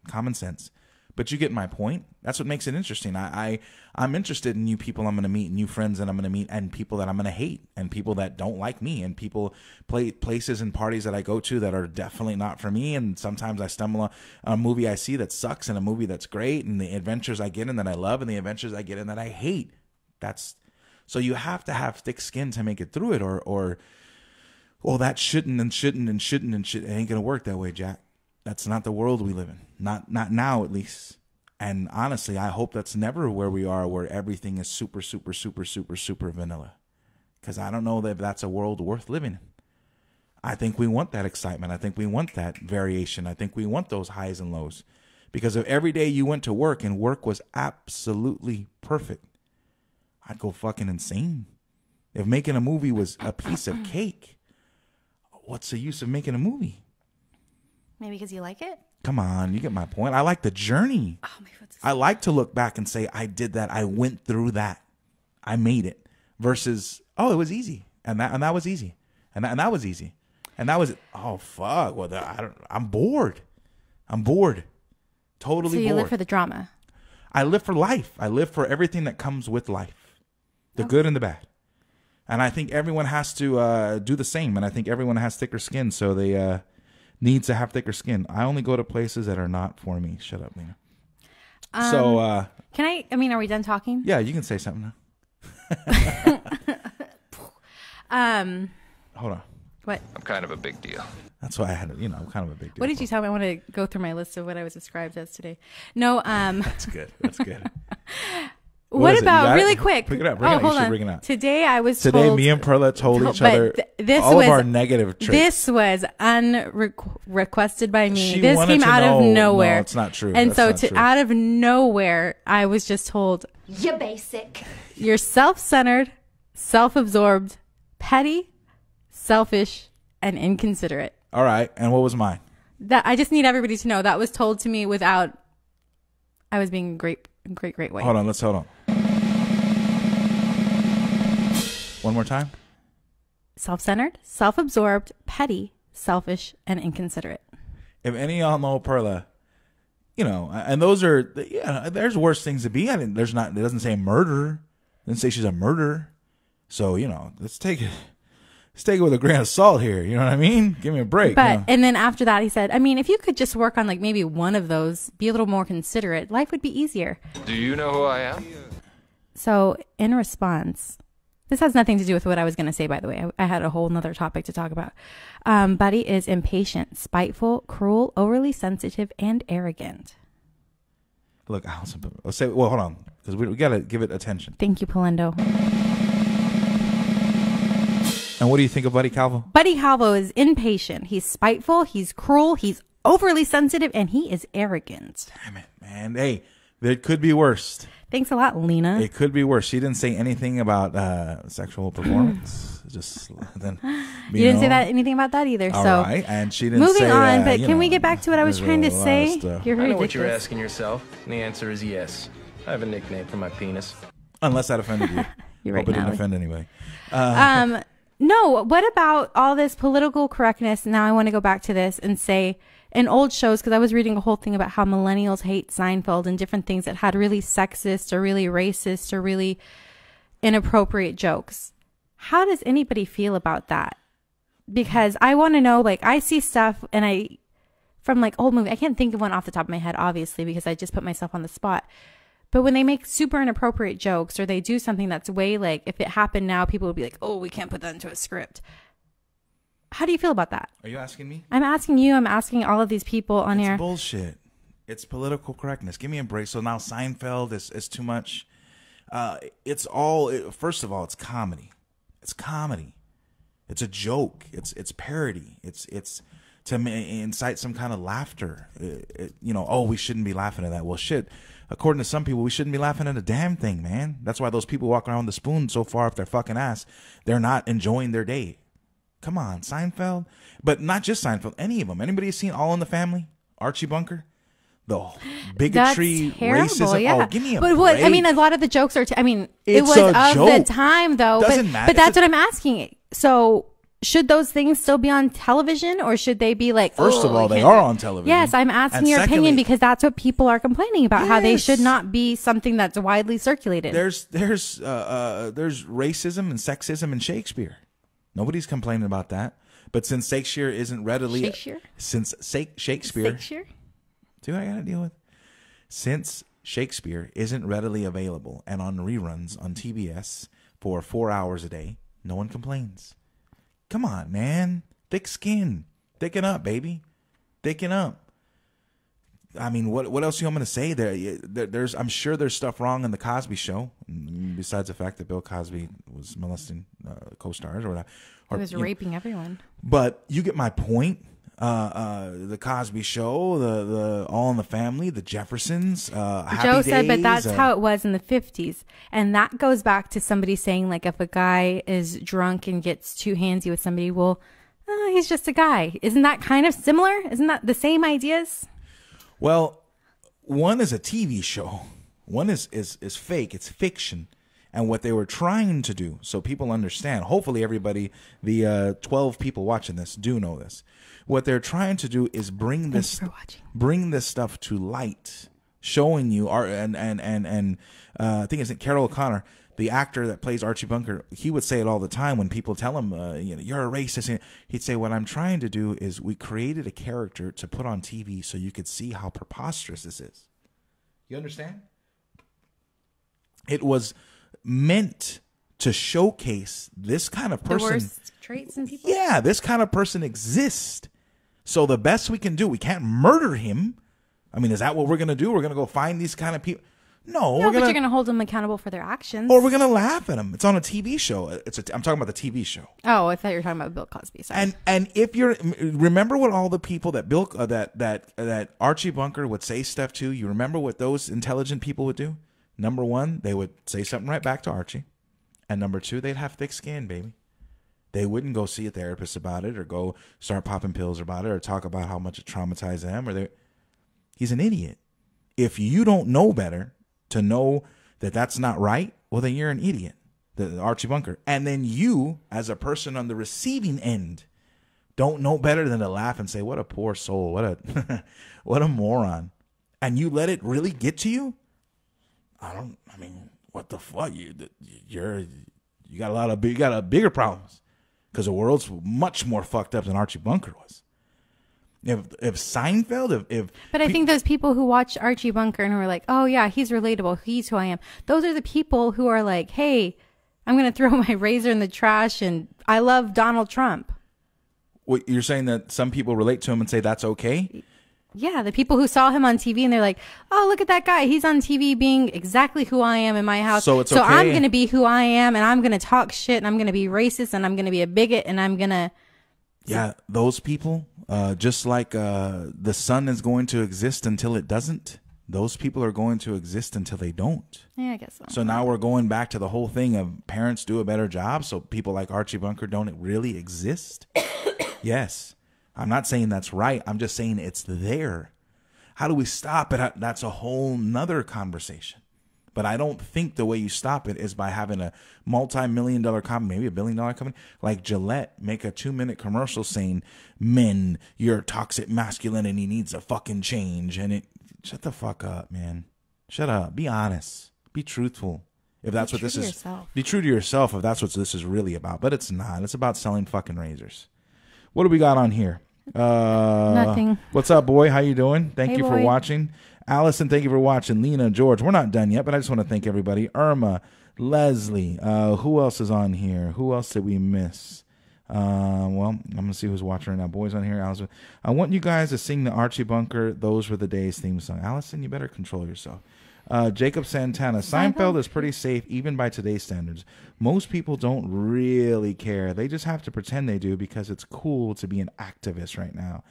common sense. But you get my point. That's what makes it interesting. I'm interested in new people I'm going to meet, new friends that I'm going to meet, and people that I'm going to hate, and people that don't like me, and places and parties that I go to that are definitely not for me. And sometimes I stumble on a movie I see that sucks and a movie that's great, and the adventures I get in that I love and the adventures I get in that I hate. So you have to have thick skin to make it through it, or that shouldn't. It ain't going to work that way, Jack. That's not the world we live in. Not now, at least. And honestly, I hope that's never where we are, where everything is super, super, super, super, super vanilla. Because I don't know that that's a world worth living in. I think we want that excitement. I think we want that variation. I think we want those highs and lows. Because if every day you went to work and work was absolutely perfect, I'd go fucking insane. If making a movie was a piece of cake, what's the use of making a movie? Maybe because you like it? Come on, you get my point. I like the journey. Oh, my foot's I like to look back and say, I did that. I went through that. I made it. Versus, oh, it was easy. And that was easy. And that was easy. And that was, oh, fuck. Well, I'm bored. I'm bored. Totally bored. So you live for the drama. I live for life. I live for everything that comes with life. the good and the bad. And I think everyone has to do the same. And I think everyone has thicker skin, so they need to have thicker skin. I only go to places that are not for me. Shut up, Lena. Can I mean, are we done talking? Yeah, you can say something now. Hold on. What? I'm kind of a big deal. That's why I had, kind of a big deal. What did you tell me? I want to go through my list of what I was described as today. No. That's good. That's good. What about really quick? Pick it up. Hold on. Bring it up. Today I was Today told, me and Perla told each other all of our negative traits. This was unrequested by me. She this came out of nowhere. No, it's not true. And That's so out of nowhere, I was just told, you're basic. You're self-centered, self-absorbed, petty, selfish, and inconsiderate. All right. And what was mine? That I just need everybody to know that was told to me without I was being great way. Hold on. Let's hold on. One more time. Self-centered, self-absorbed, petty, selfish, and inconsiderate. If any of y'all know Perla, and those are, there's worse things to be. I mean, there's not, it doesn't say murderer. It doesn't say she's a murderer. So, let's take it with a grain of salt here. You know what I mean? Give me a break. But, and then after that, he said, I mean, if you could just work on like maybe one of those, be a little more considerate, life would be easier. Do you know who I am? So in response, this has nothing to do with what I was going to say, by the way. I had a whole nother topic to talk about. Buddy is impatient, spiteful, cruel, overly sensitive, and arrogant. Look, I'll say, well, hold on, because we got to give it attention. Thank you, Polendo. And what do you think of Buddy Calvo? Buddy Calvo is impatient. He's spiteful. He's cruel. He's overly sensitive, and he is arrogant. Damn it, man. Hey, it could be worse. Thanks a lot, Lena. It could be worse. She didn't say anything about sexual performance. Just then, you didn't say anything about that either. All so right, and she didn't. Moving say, on, but can we get back to what I was trying to say? I You're know ridiculous. what you're asking yourself, and the answer is yes. I have a nickname for my penis. Unless that offended you. You're right, Hope it didn't Natalie. offend anyway. No, what about all this political correctness? Now I want to go back to this and say in old shows, because I was reading a whole thing about how millennials hate Seinfeld and different things that had really sexist or really racist or really inappropriate jokes. How does anybody feel about that? Because I want to know, like, I see stuff and from like old movie, I can't think of one off the top of my head, obviously, because I just put myself on the spot. But when they make super inappropriate jokes or they do something that's way like, if it happened now, people would be like, oh, we can't put that into a script. How do you feel about that? Are you asking me? I'm asking you. I'm asking all of these people on It's air. bullshit. It's political correctness. Give me a break. So now Seinfeld is too much. First of all, it's comedy. It's comedy. It's a joke. It's parody. It's to incite some kind of laughter. Oh, we shouldn't be laughing at that. Well, shit. According to some people, we shouldn't be laughing at a damn thing, man. That's why those people walk around with the spoon so far up their fucking ass. They're not enjoying their day. Come on, Seinfeld. But not just Seinfeld, any of them. Anybody seen All in the Family? Archie Bunker? The bigotry, That's terrible, racism. yeah. Oh, give me a but break. I mean, a lot of the jokes are, it It's was a of joke. the time, though. Doesn't matter. But that's what I'm asking. So should those things still be on television or should they be like, First of all, they are on television. Yes, I'm asking And your secondly, opinion because that's what people are complaining about, how they Yes. should not be something that's widely circulated. There's racism and sexism in Shakespeare. Nobody's complaining about that. But since Shakespeare isn't readily Shakespeare? Shakespeare. See what I gotta deal with? Since Shakespeare isn't readily available and on reruns on TBS for 4 hours a day, no one complains. Come on, man. Thick skin. Thicken up, baby. Thicken up. I mean, what else you want me to say? There's I'm sure there's stuff wrong in the Cosby Show, besides the fact that Bill Cosby was molesting co-stars or whatever. He was raping everyone. But you get my point. The Cosby Show, the All in the Family, the Jeffersons, Happy Joe said, Days, but that's how it was in the 50s. And that goes back to somebody saying, like, if a guy is drunk and gets too handsy with somebody, well, he's just a guy. Isn't that kind of similar? Isn't that the same ideas? Well, one is a TV show. One is fake. It's fiction. And what they were trying to do, so people understand, hopefully everybody, the 12 people watching this do know this. What they're trying to do is bring this stuff to light showing you, I think it's Carol O'Connor, the actor that plays Archie Bunker. He would say it all the time when people tell him, you're a racist. And he'd say, what I'm trying to do is we created a character to put on TV so you could see how preposterous this is. You understand? It was meant to showcase this kind of person. The worst traits in people? Yeah, this kind of person exists. So the best we can do, we can't murder him. I mean, is that what we're going to do? We're going to go find these kind of people? No, but you're going to hold them accountable for their actions. Or we're going to laugh at them. It's on a TV show. I'm talking about the TV show. Oh, I thought you were talking about Bill Cosby. Sorry. And if remember what all the people that that Archie Bunker would say stuff to, you remember what those intelligent people would do? Number one, they would say something right back to Archie. And number two, they'd have thick skin, baby. They wouldn't go see a therapist about it or go start popping pills about it or talk about how much it traumatized them. He's an idiot. If you don't know better to know that that's not right, well, then you're an idiot, the Archie Bunker. And then you, as a person on the receiving end, don't know better than to laugh and say, what a poor soul, what a moron. And you let it really get to you? What the fuck? You got bigger problems. Because the world's much more fucked up than Archie Bunker was. If Seinfeld, But I think those people who watch Archie Bunker and who are like, oh yeah, he's relatable, he's who I am. Those are the people who are like, hey, I'm going to throw my razor in the trash and I love Donald Trump. What, you're saying that some people relate to him and say that's okay? Yeah, the people who saw him on TV and they're like, oh, look at that guy. He's on TV being exactly who I am in my house. So it's okay. I'm going to be who I am and I'm going to talk shit and I'm going to be racist and I'm going to be a bigot and I'm going to... Yeah, those people, just like the sun is going to exist until it doesn't, those people are going to exist until they don't. Yeah, I guess so. So now we're going back to the whole thing of parents do a better job, so people like Archie Bunker don't really exist? Yes. I'm not saying that's right. I'm just saying it's there. How do we stop it? That's a whole nother conversation. But I don't think the way you stop it is by having a multi-million-dollar company, maybe $1 billion company, like Gillette, make a 2-minute commercial saying, men, your toxic masculinity needs a fucking change. And shut the fuck up, man. Shut up. Be honest. Be truthful. If that's what this is. Be true to yourself if that's what this is really about. But it's not. It's about selling fucking razors. What do we got on here? Nothing. What's up, boy? How you doing? Thank you for boy. watching. Allison, thank you for watching. Lena, George, we're not done yet, but I just want to thank everybody. Irma, Leslie, who else is on here? Who else did we miss? Well, I'm going to see who's watching right now. Boys on here. Allison, I want you guys to sing the Archie Bunker Those Were the Days theme song. Allison, you better control yourself. Jacob Santana, Seinfeld is pretty safe even by today's standards. Most people don't really care. They just have to pretend they do because it's cool to be an activist right now.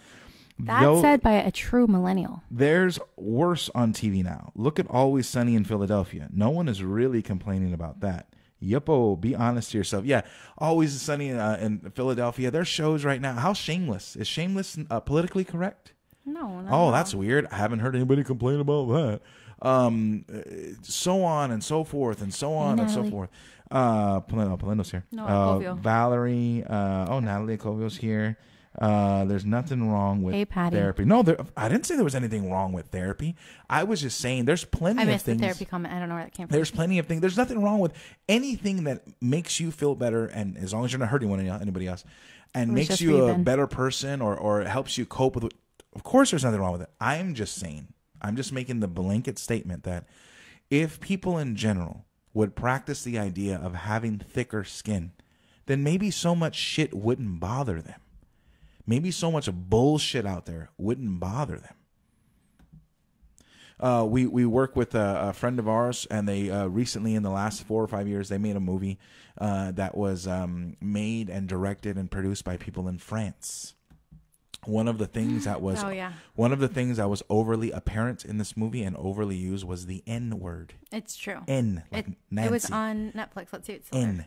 That's said by a true millennial. There's worse on TV now. Look at Always Sunny in Philadelphia. No one is really complaining about that. Yuppo, be honest to yourself. Yeah, Always Sunny in Philadelphia. There's shows right now. How Shameless? Is Shameless politically correct? No. Oh, that's weird. I haven't heard anybody complain about that. So on and so forth and so on and so forth. Palendo's here. No, Valerie. Natalie Covio's here. There's nothing wrong with therapy. No, I didn't say there was anything wrong with therapy. I was just saying there's plenty of things. I missed the therapy comment. I don't know where that came from. There's plenty of things. There's nothing wrong with anything that makes you feel better, and as long as you're not hurting anybody else, and makes you a better person or helps you cope with it. Of course, there's nothing wrong with it. I'm just saying. I'm just making the blanket statement that if people in general would practice the idea of having thicker skin, then maybe so much shit wouldn't bother them. Maybe so much bullshit out there wouldn't bother them. We work with a friend of ours, and they recently, in the last 4 or 5 years, they made a movie that was made and directed and produced by people in France. One of the things that was overly apparent in this movie and overly used was the N word. It's true. N. Like it was on Netflix. Let's see. It's N.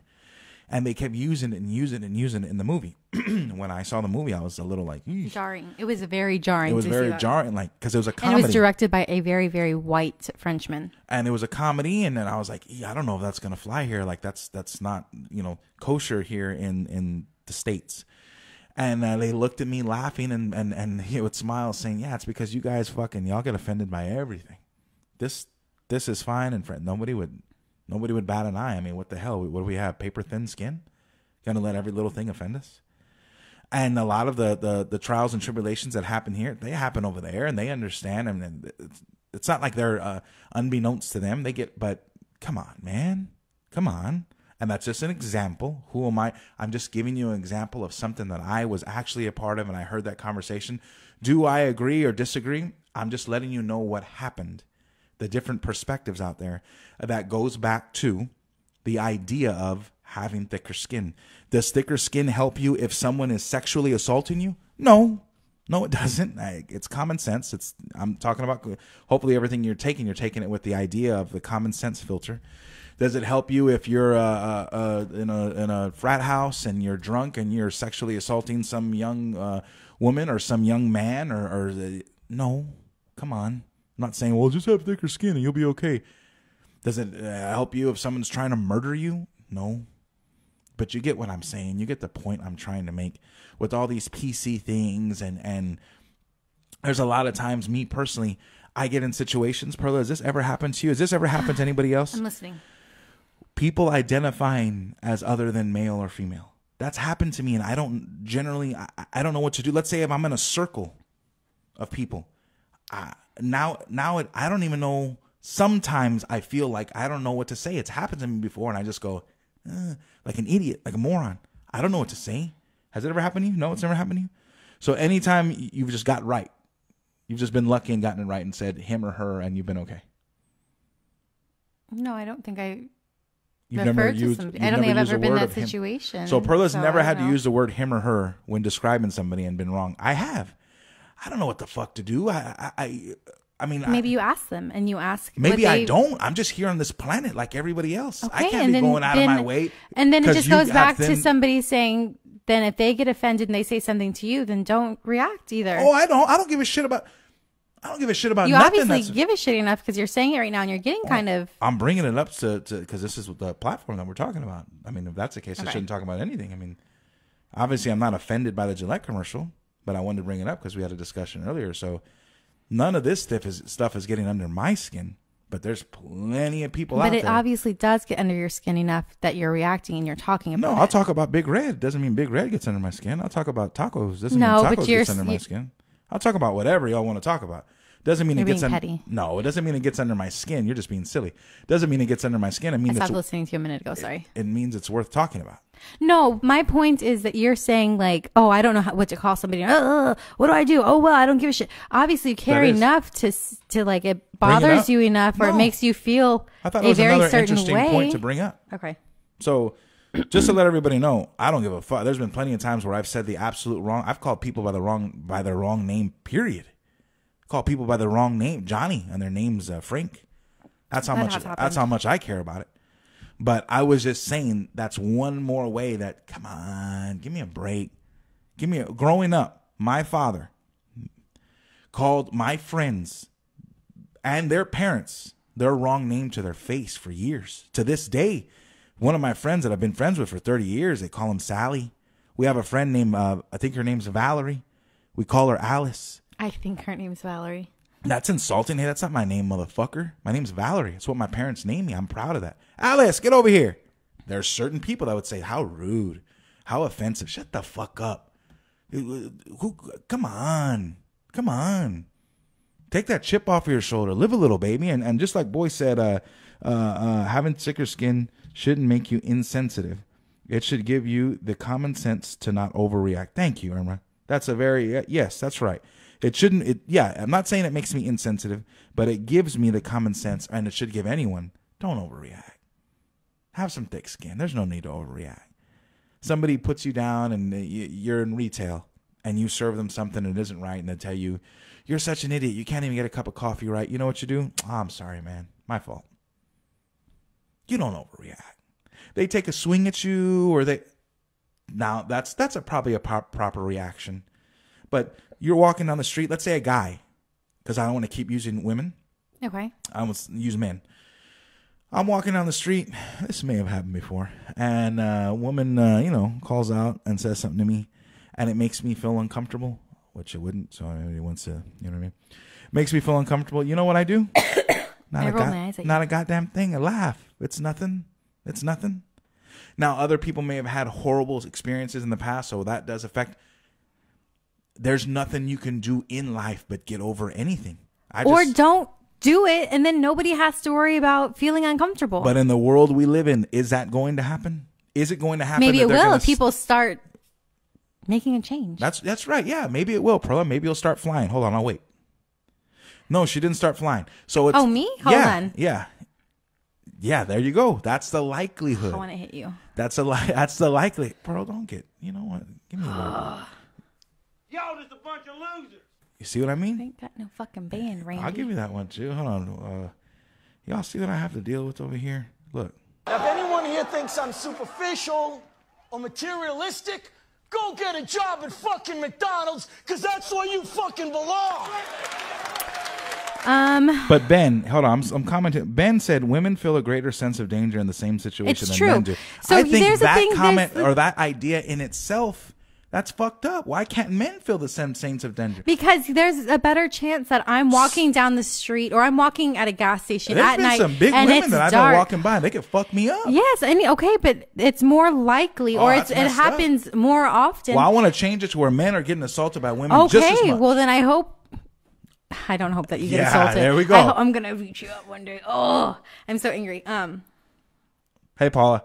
And they kept using it in the movie. When I saw the movie, I was a little like... Eesh. Jarring. It was very jarring. It was very jarring, because it was a comedy. And it was directed by a very, very white Frenchman. And it was a comedy, and then I was like, I don't know if that's going to fly here. Like, that's not, kosher here in the States. And they looked at me laughing and he would smile saying, yeah, it's because you guys y'all get offended by everything. this is fine, and nobody would bat an eye. I mean, what the hell? What do we have? Paper thin skin? Gonna let every little thing offend us? And a lot of the trials and tribulations that happen here, they happen over there, and they understand. I mean, it's not like they're unbeknownst to them. They get, but come on, man, come on. And that's just an example. Who am I? I'm just giving you an example of something that I was actually a part of, and I heard that conversation. Do I agree or disagree? I'm just letting you know what happened, the different perspectives out there. That goes back to the idea of having thicker skin. Does thicker skin help you if someone is sexually assaulting you? No, it doesn't. It's common sense. I'm talking about hopefully everything you're taking it with the idea of the common sense filter. Does it help you if you're in a frat house and you're drunk and you're sexually assaulting some young woman or some young man or no? Come on. I'm not saying, well, just have thicker skin and you'll be okay. Does it help you if someone's trying to murder you? No. But you get what I'm saying. You get the point I'm trying to make with all these PC things. And there's a lot of times, me personally, I get in situations. Perla, has this ever happened to you? Has this ever happened to anybody else? I'm listening. People identifying as other than male or female. That's happened to me, and I don't know what to do. Let's say if I'm in a circle of people. I don't even know. Sometimes I feel like I don't know what to say. It's happened to me before, and I just go, like an idiot, like a moron. I don't know what to say. Has it ever happened to you? No, it's never happened to you. So anytime you've just got right, you've just been lucky and gotten it right and said him or her, and you've been okay. No, I don't think I. You've never used. I don't think I've ever been in that situation. So Perla's never had to use the word him or her when describing somebody and been wrong. I have. I don't know what the fuck to do. I mean, maybe you ask them and you ask. Maybe I don't. I'm just here on this planet like everybody else. Okay, I can't be going out of my way. And then it just goes back to somebody saying, then if they get offended and they say something to you, then don't react either. Oh, I don't give a shit about. I don't give a shit about you nothing. You obviously give a shit enough because you're saying it right now and you're getting kind of. I'm bringing it up to because this is the platform that we're talking about. I mean, if that's the case, I shouldn't talk about anything. I mean, obviously, I'm not offended by the Gillette commercial, but I wanted to bring it up because we had a discussion earlier. So none of this stuff is getting under my skin, but there's plenty of people out there. But it obviously does get under your skin enough that you're reacting and you're talking about it. No, I'll talk about Big Red. Doesn't mean Big Red gets under my skin. I'll talk about tacos. Doesn't mean tacos gets under my skin. I'll talk about whatever y'all want to talk about. Doesn't mean it gets petty. No, it doesn't mean it gets under my skin. You're just being silly. Doesn't mean it gets under my skin. It means I stopped listening to you a minute ago. Sorry. It means it's worth talking about. No, my point is that you're saying like, oh, I don't know what to call somebody. What do I do? Oh, well, I don't give a shit. Obviously, you care enough to like it bothers you enough, or it makes you feel I thought it was a very another certain interesting way. point to bring up. Okay. So, just to let everybody know, I don't give a fuck. There's been plenty of times where I've said the absolute wrong. I've called people by their wrong name. Period. Call people by the wrong name, Johnny, and their name's Frank. That's how much I care about it. But I was just saying that's one more way that, come on, give me a break. Growing up, my father called my friends and their parents their wrong name to their face for years. To this day, one of my friends that I've been friends with for 30 years, they call him Sally. We have a friend named, I think her name's Valerie. We call her Alice. I think her name's Valerie. That's insulting. Hey, that's not my name, motherfucker. My name's Valerie. It's what my parents named me. I'm proud of that. Alice, get over here. There's certain people that would say, how rude, how offensive. Shut the fuck up. Come on. Take that chip off of your shoulder. Live a little, baby. And just like Boy said, having thicker skin shouldn't make you insensitive. It should give you the common sense to not overreact. Thank you, Irma. That's a very, yes, that's right. It shouldn't, I'm not saying it makes me insensitive, but it gives me the common sense, and it should give anyone, don't overreact. Have some thick skin. There's no need to overreact. Somebody puts you down and you're in retail and you serve them something that isn't right, and they tell you, you're such an idiot. You can't even get a cup of coffee right. You know what you do? Oh, I'm sorry, man. My fault. You don't overreact. They take a swing at you, or now that's probably a proper reaction. But you're walking down the street, let's say a guy, because I don't want to keep using women. Okay. I almost use men. I'm walking down the street. This may have happened before. And a woman, calls out and says something to me, and it makes me feel uncomfortable, which it wouldn't. So nobody wants to, you know what I mean? Makes me feel uncomfortable. You know what I do? I roll my eyes at you. Not a goddamn thing. A laugh. It's nothing. It's nothing. Now, other people may have had horrible experiences in the past, so that does affect. There's nothing you can do in life but get over anything. Or don't do it, and then nobody has to worry about feeling uncomfortable. But in the world we live in, is that going to happen? Is it going to happen? Maybe it will if people start making a change. That's right. Yeah, maybe it will, Perla. Maybe you'll start flying. Hold on, I'll wait. No, she didn't start flying. So it's me? Hold on. Yeah, there you go. That's the likelihood. I want to hit you. That's the likelihood. Pearl, don't get. You know what? Give me a little. Y'all just a bunch of losers. You see what I mean? I ain't got no fucking band, Randy. I'll give you that one too. Hold on. Y'all see what I have to deal with over here? Look. Now, if anyone here thinks I'm superficial or materialistic, go get a job at fucking McDonald's, because that's where you fucking belong. But Ben, hold on, I'm commenting. Ben said women feel a greater sense of danger in the same situation than men do. So I think there's that a thing, comment or that idea in itself, that's fucked up. Why can't men feel the same sense of danger? Because there's a better chance that I'm walking down the street or I'm walking at a gas station There's at been night some big and women it's that dark. I know walking by, they could fuck me up. Yes, okay, but it's more likely, or that's it messed happens more often. Well, I want to change it to where men are getting assaulted by women just as Okay, much. well then I don't hope that you get Yeah, assaulted. there we go. I'm gonna beat you up one day. Oh, I'm so angry. Hey, Paula.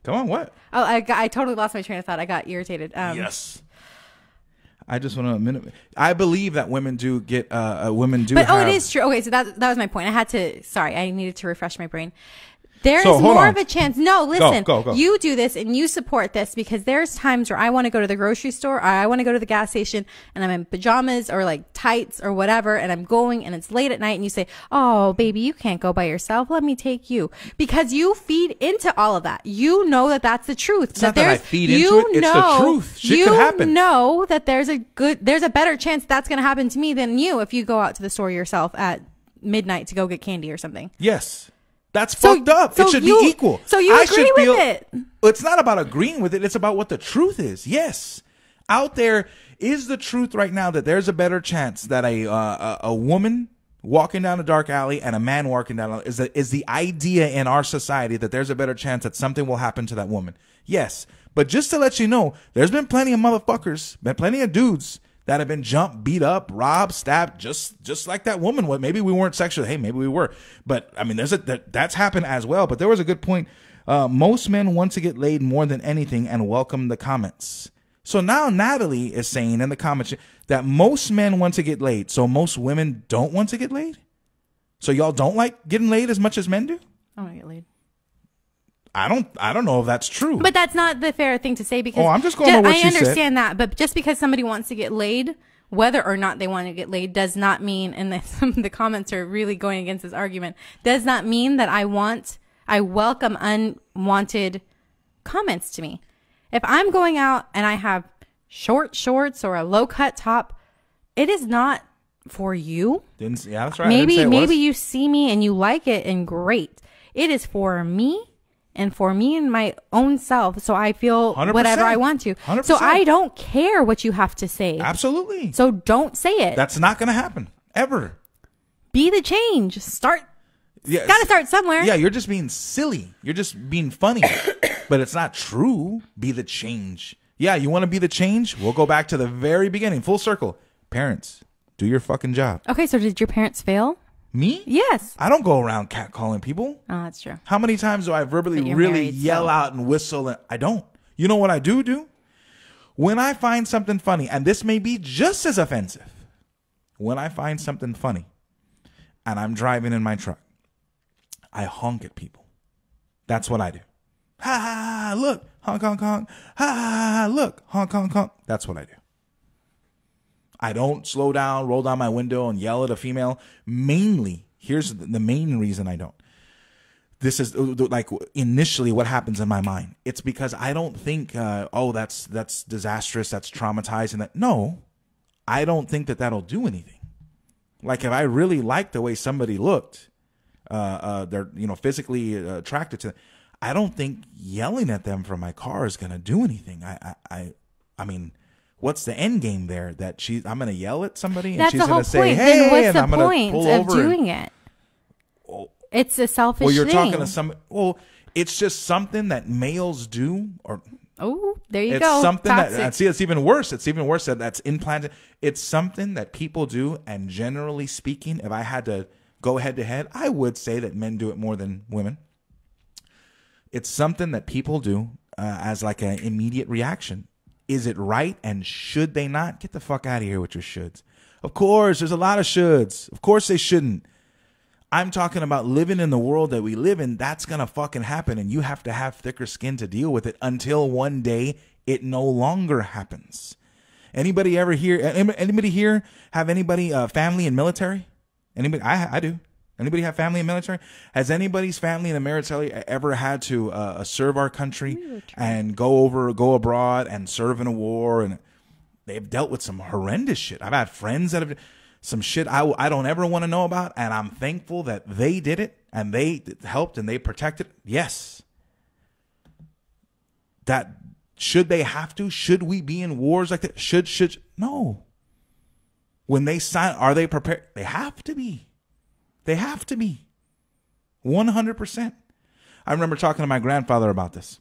Come on, what? Oh, I totally lost my train of thought. I got irritated. Yes. I just want to minute. I believe that women do get women do. But have, it is true. Okay, so that was my point. I needed to refresh my brain. There So, is hold more on. of a chance. No, listen. Go. You do this and you support this because there's times where I want to go to the grocery store or I want to go to the gas station and I'm in pajamas or like tights or whatever and I'm going and it's late at night and you say, "Oh, baby, you can't go by yourself. Let me take you." Because you feed into all of that. You know that that's the truth. It's not that I feed into it. It's the truth. Shit could happen. You know that there's a better chance that's going to happen to me than you if you go out to the store yourself at midnight to go get candy or something. Yes. That's fucked up. It should be equal. So you agree with it? It's not about agreeing with it. It's about what the truth is. Yes. Out there is the truth right now that there's a better chance that a woman walking down a dark alley and a man walking down is the idea in our society that there's a better chance that something will happen to that woman. Yes. But just to let you know, there's been plenty of motherfuckers, been plenty of dudes that have been jumped, beat up, robbed, stabbed, just like that woman. What? Maybe we weren't sexually. Hey, maybe we were. But I mean, that's happened as well. But there was a good point. Most men want to get laid more than anything and welcome the comments. So now Natalie is saying in the comments that most men want to get laid. So most women don't want to get laid. So y'all don't like getting laid as much as men do? I want to get laid. I don't know if that's true. But that's not the fair thing to say because I'm just going on what I she said. understand that, but just because somebody wants to get laid, whether or not they want to get laid, does not mean, and some of the comments are really going against this argument, does not mean that I welcome unwanted comments to me. If I'm going out and I have short shorts or a low cut top, it is not for you. Yeah, that's right. Maybe you see me and you like it and great. It is for me. And for me and my own self, so I feel 100%. whatever I want to. 100%. So I don't care what you have to say. Absolutely. So don't say it. That's not going to happen ever. Be the change. Start. Yeah, Got to start somewhere. Yeah, you're just being silly. You're just being funny. But it's not true. Be the change. Yeah, you want to be the change? We'll go back to the very beginning. Full circle. Parents, do your fucking job. Okay, so did your parents fail? Me? Yes. I don't go around catcalling people. Oh, that's true. How many times do I verbally But you're really married, yell so. out and whistle? And I don't. You know what I do? When I find something funny, and this may be just as offensive, when I find something funny and I'm driving in my truck, I honk at people. That's what I do. Ha ha ha, look, honk, honk, honk. Ha ha ha, look, honk, honk, honk. That's what I do. I don't slow down, roll down my window and yell at a female. Mainly, here's the main reason I don't. This is like initially what happens in my mind. It's because I don't think, that's disastrous, that's traumatizing. That no, I don't think that'll do anything. Like if I really like the way somebody looked, they're physically attracted to them, I don't think yelling at them from my car is gonna do anything. I mean. What's the end game there? That I'm going to yell at somebody and That's she's the going whole to say, point. "Hey," then what's and the I'm going to point pull of over. doing it? It's a selfish Well, you're thing. talking to some. Well, it's just something that males do, or Oh, there you it's go. something Toxic. that see. It's even worse. It's even worse that's implanted. It's something that people do, and generally speaking, if I had to go head to head, I would say that men do it more than women. It's something that people do as like an immediate reaction. Is it right? And should they not? Get the fuck out of here with your shoulds. Of course, there's a lot of shoulds. Of course they shouldn't. I'm talking about living in the world that we live in. That's going to fucking happen. And you have to have thicker skin to deal with it until one day it no longer happens. Anybody ever here? Anybody here have anybody family in military? Anybody? I do. Anybody have family in military? Has anybody's family in the military ever had to serve our country and go abroad and serve in a war? And they've dealt with some horrendous shit. I've had friends that have some shit I don't ever want to know about, and I'm thankful that they did it and they helped and they protected. Yes. That should they have to? Should we be in wars like that? Should no. When they sign, are they prepared? They have to be. They have to be. 100%. I remember talking to my grandfather about this.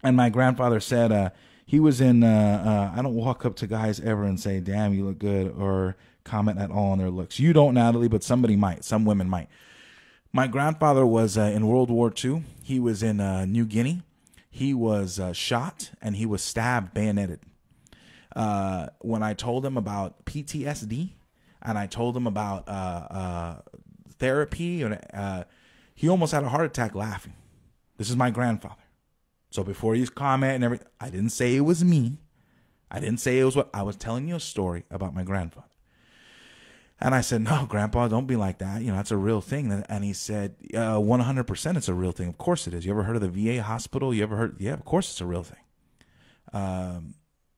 And my grandfather said he was in, I don't walk up to guys ever and say, damn, you look good, or comment at all on their looks. You don't, Natalie, but somebody might. Some women might. My grandfather was in World War II. He was in New Guinea. He was shot and he was stabbed, bayoneted. When I told him about PTSD and I told him about therapy, he almost had a heart attack laughing. This is my grandfather. So before he's commenting everything, I didn't say it was me. I didn't say it was what I was telling you a story about my grandfather. And I said, no, Grandpa, don't be like that. You know, that's a real thing. And he said, 100% it's a real thing. Of course it is. You ever heard of the VA hospital? You ever heard? Yeah, of course it's a real thing.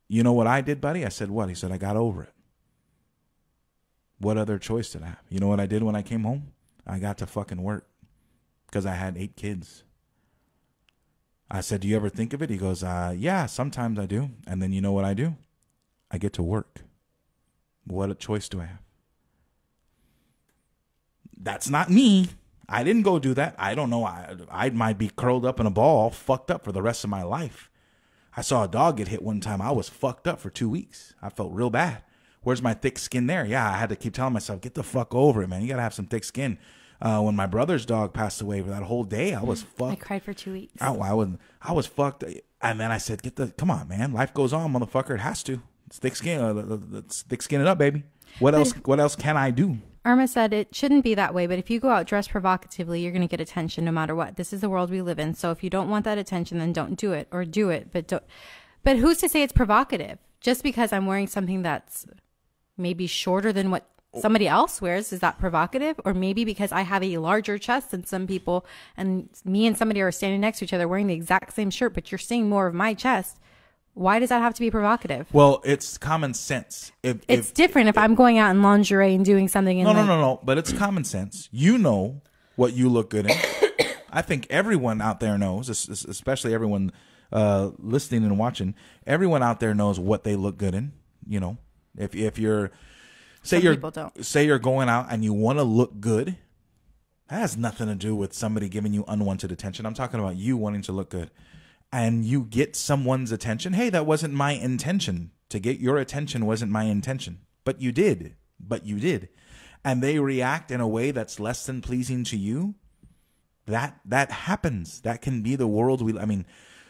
You know what I did, buddy? I said, what? He said, I got over it. What other choice did I have? You know what I did when I came home? I got to fucking work because I had 8 kids. I said, do you ever think of it? He goes, yeah, sometimes I do. And then you know what I do? I get to work. What a choice do I have? That's not me. I didn't go do that. I don't know. I might be curled up in a ball, fucked up for the rest of my life. I saw a dog get hit one time. I was fucked up for 2 weeks. I felt real bad. Where's my thick skin there? Yeah, I had to keep telling myself, get the fuck over it, man. You got to have some thick skin. When my brother's dog passed away for that whole day, I was fucked. I cried for 2 weeks. I was fucked. And then I said, come on, man. Life goes on, motherfucker. It has to. It's thick skin. Let's thick skin it up, baby. What else can I do? Irma said it shouldn't be that way, but if you go out dressed provocatively, you're going to get attention no matter what. This is the world we live in. So if you don't want that attention, then don't do it, or do it. But who's to say it's provocative? Just because I'm wearing something that's maybe shorter than what somebody else wears, is that provocative? Or maybe because I have a larger chest than some people and me and somebody are standing next to each other wearing the exact same shirt, but you're seeing more of my chest. Why does that have to be provocative? Well, it's common sense. It's different if I'm going out in lingerie and doing something. No. But it's common sense. You know what you look good in. I think everyone out there knows, especially everyone listening and watching. Everyone out there knows what they look good in. You know, if you're say you're going out and you want to look good, that has nothing to do with somebody giving you unwanted attention. I'm talking about you wanting to look good. And you get someone's attention. Hey, that wasn't my intention. To get your attention wasn't my intention. But you did. And they react in a way that's less than pleasing to you. That happens. That can be the world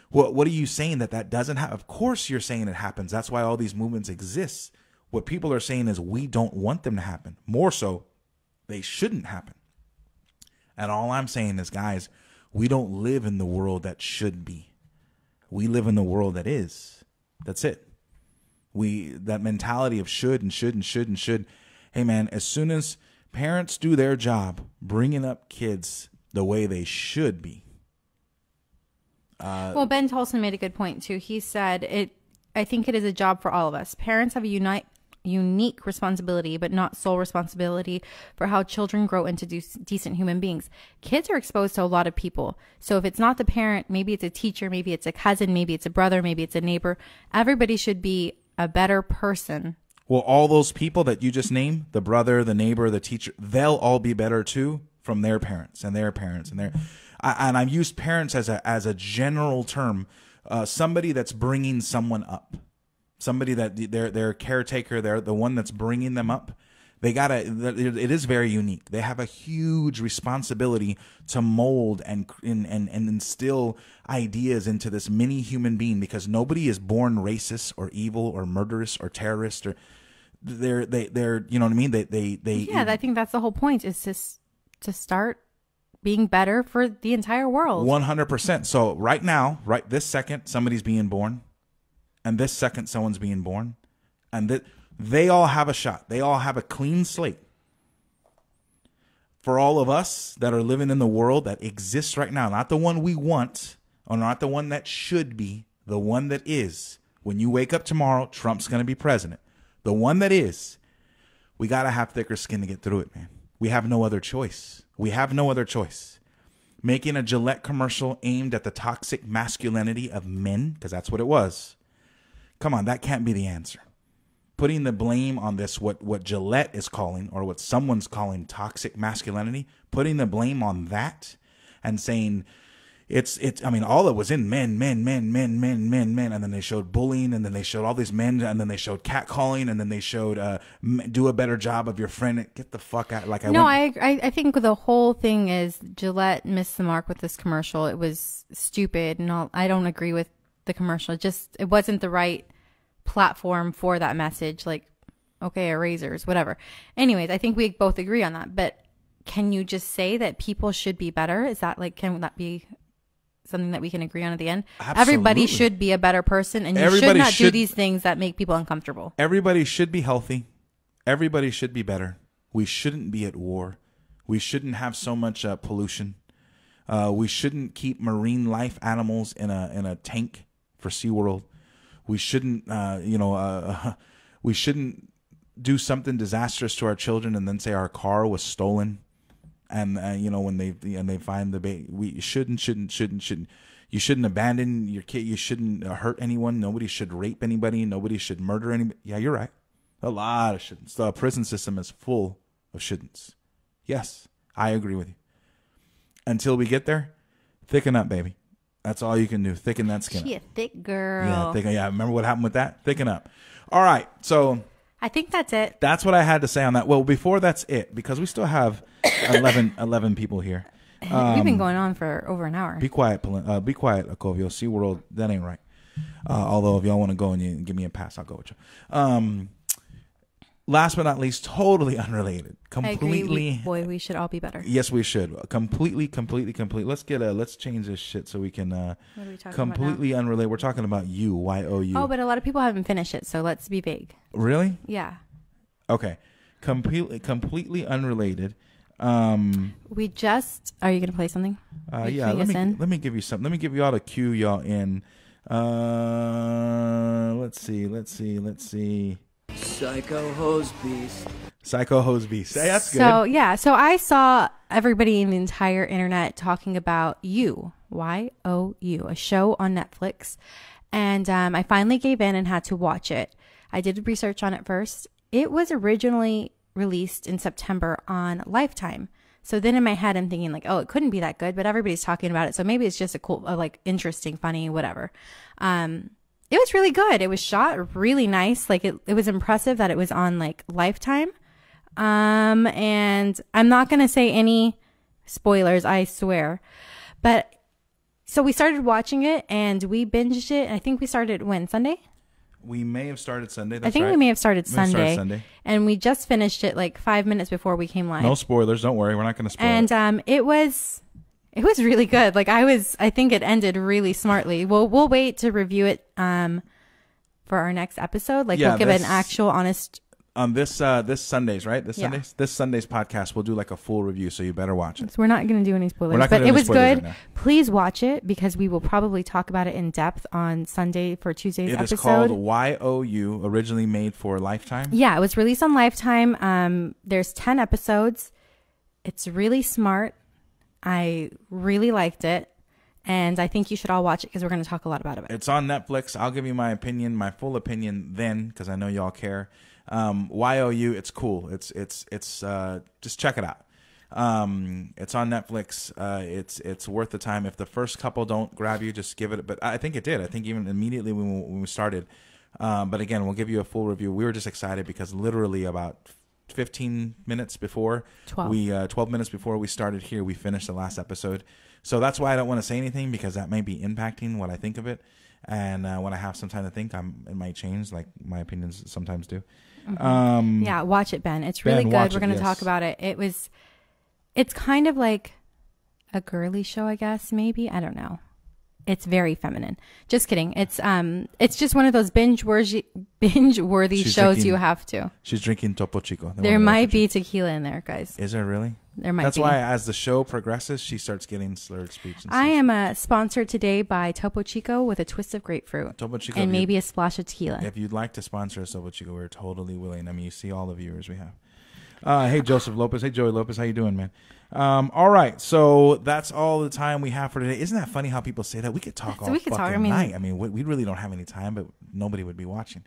what are you saying that doesn't happen? Of course you're saying it happens. That's why all these movements exist. What people are saying is we don't want them to happen. More so, they shouldn't happen. And all I'm saying is, guys, we don't live in the world that should be. We live in the world that is. That's it. That mentality of should and should and should and should. Hey, man, as soon as parents do their job bringing up kids the way they should be. Well, Ben Tolson made a good point, too. He said, I think it is a job for all of us. Parents have a unique responsibility, but not sole responsibility for how children grow into decent human beings. Kids are exposed to a lot of people. So if it's not the parent, maybe it's a teacher, maybe it's a cousin, maybe it's a brother, maybe it's a neighbor. Everybody should be a better person. Well, all those people that you just named, the brother, the neighbor, the teacher, they'll all be better too from their parents and their parents and their, and I've used parents as a general term, somebody that's bringing someone up, somebody that they're caretaker, they're the one that's bringing them up. It is very unique. They have a huge responsibility to mold and instill ideas into this mini human being, because nobody is born racist or evil or murderous or terrorist, or they're you know what I mean? Yeah, I think that's the whole point, is to start being better for the entire world. 100%. So right now, right this second, somebody's being born, and this second someone's being born, and they all have a shot. They all have a clean slate. For all of us that are living in the world that exists right now, not the one we want, or not the one that should be, the one that is. When you wake up tomorrow, Trump's going to be president. The one that is, we got to have thicker skin to get through it, man. We have no other choice. We have no other choice. Making a Gillette commercial aimed at the toxic masculinity of men, because that's what it was. Come on, that can't be the answer. Putting the blame on this, what Gillette is calling, or what someone's calling toxic masculinity, putting the blame on that and saying I mean, all it was in men, and then they showed bullying, and then they showed all these men, and then they showed catcalling, and then they showed do a better job of your friend. Get the fuck out. I think the whole thing is Gillette missed the mark with this commercial. It was stupid, and I don't agree with the commercial. It wasn't the right platform for that message. Like, okay, erasers, whatever. Anyways, I think we both agree on that. But can you just say that people should be better? Is that can that be something that we can agree on at the end? Absolutely. Everybody should be a better person, and you should not do these things that make people uncomfortable. Everybody should be healthy. Everybody should be better. We shouldn't be at war. We shouldn't have so much pollution. We shouldn't keep marine life animals in a tank for SeaWorld. We shouldn't, we shouldn't do something disastrous to our children and then say our car was stolen. And when they find the baby, we shouldn't. You shouldn't abandon your kid. You shouldn't hurt anyone. Nobody should rape anybody. Nobody should murder anybody. Yeah, you're right. A lot of shouldn'ts. The prison system is full of shouldn'ts. Yes, I agree with you. Until we get there, thicken up, baby. That's all you can do. Thicken that skin. She a thick girl. Yeah, thicken. Yeah, remember what happened with that? Thicken up. All right, so I think that's it. That's what I had to say on that. Well, before that's it, because we still have 11 people here. We've been going on for over an hour. Be quiet, Akovio. SeaWorld, that ain't right. Although if y'all want to go and you give me a pass, I'll go with you. Last but not least, totally unrelated. Completely. We should all be better. Yes, we should. Completely. Let's change this shit so we can. What are we talking completely about now? Unrelated. We're talking about you. YOU. Oh, but a lot of people haven't finished it, so let's be vague. Really? Yeah. Okay. Completely unrelated. Are you gonna play something? Yeah. Let me give you something. Let me give you all the cue y'all in. Let's see. Psycho Hose Beast. Hey, that's good. So I saw everybody in the entire internet talking about YOU, a show on Netflix, and I finally gave in and had to watch it. I did research on it first. It was originally released in September on Lifetime. So then in my head, I'm thinking like, oh, it couldn't be that good, but everybody's talking about it. So maybe it's just a cool, interesting, funny, whatever. It was really good. It was shot really nice. Like it was impressive that it was on like Lifetime. And I'm not going to say any spoilers, I swear. But so we started watching it and we binged it. I think we started Sunday? We may have started Sunday. I think we may have started Sunday. And we just finished it like 5 minutes before we came live. No spoilers. Don't worry. We're not going to spoil it. And it was really good. Like I think it ended really smartly. We'll wait to review it for our next episode. Like we'll give it an actual honest. This Sunday's right. This Sunday's podcast we'll do like a full review. So you better watch it. So we're not going to do any spoilers, but it was good. Right, please watch it because we will probably talk about it in depth on Sunday for Tuesday's episode. It is called YOU, originally made for Lifetime. Yeah, it was released on Lifetime. There's 10 episodes. It's really smart. I really liked it, and I think you should all watch it because we're going to talk a lot about it. It's on Netflix. I'll give you my opinion, my full opinion then, because I know y'all care. YOU, it's cool. It's just check it out. It's on Netflix. It's worth the time. If the first couple don't grab you, just give it. But I think it did. I think even immediately when we started. But again, we'll give you a full review. We were just excited because literally about 15 minutes before 12 minutes before we started here, we finished the last episode. So that's why I don't want to say anything, because that may be impacting what I think of it. And when I have some time to think, it might change, like my opinions sometimes do. Yeah, watch it, Ben. It's really good. We're going to talk about it. It's kind of like a girly show, I guess, maybe. I don't know. It's very feminine. Just kidding. It's just one of those binge-worthy shows you have to. She's drinking Topo Chico. There might be tequila in there, guys. Is there really? There might be. That's why as the show progresses, she starts getting slurred speech. I am sponsored today by Topo Chico with a twist of grapefruit. Topo Chico, and maybe a splash of tequila. If you'd like to sponsor us, Topo Chico, we're totally willing. I mean, you see all the viewers we have. Hey, Joseph Lopez. Hey, Joey Lopez. How you doing, man? All right. So that's all the time we have for today. Isn't that funny how people say that? We could talk all fucking night. I mean, we really don't have any time, but nobody would be watching.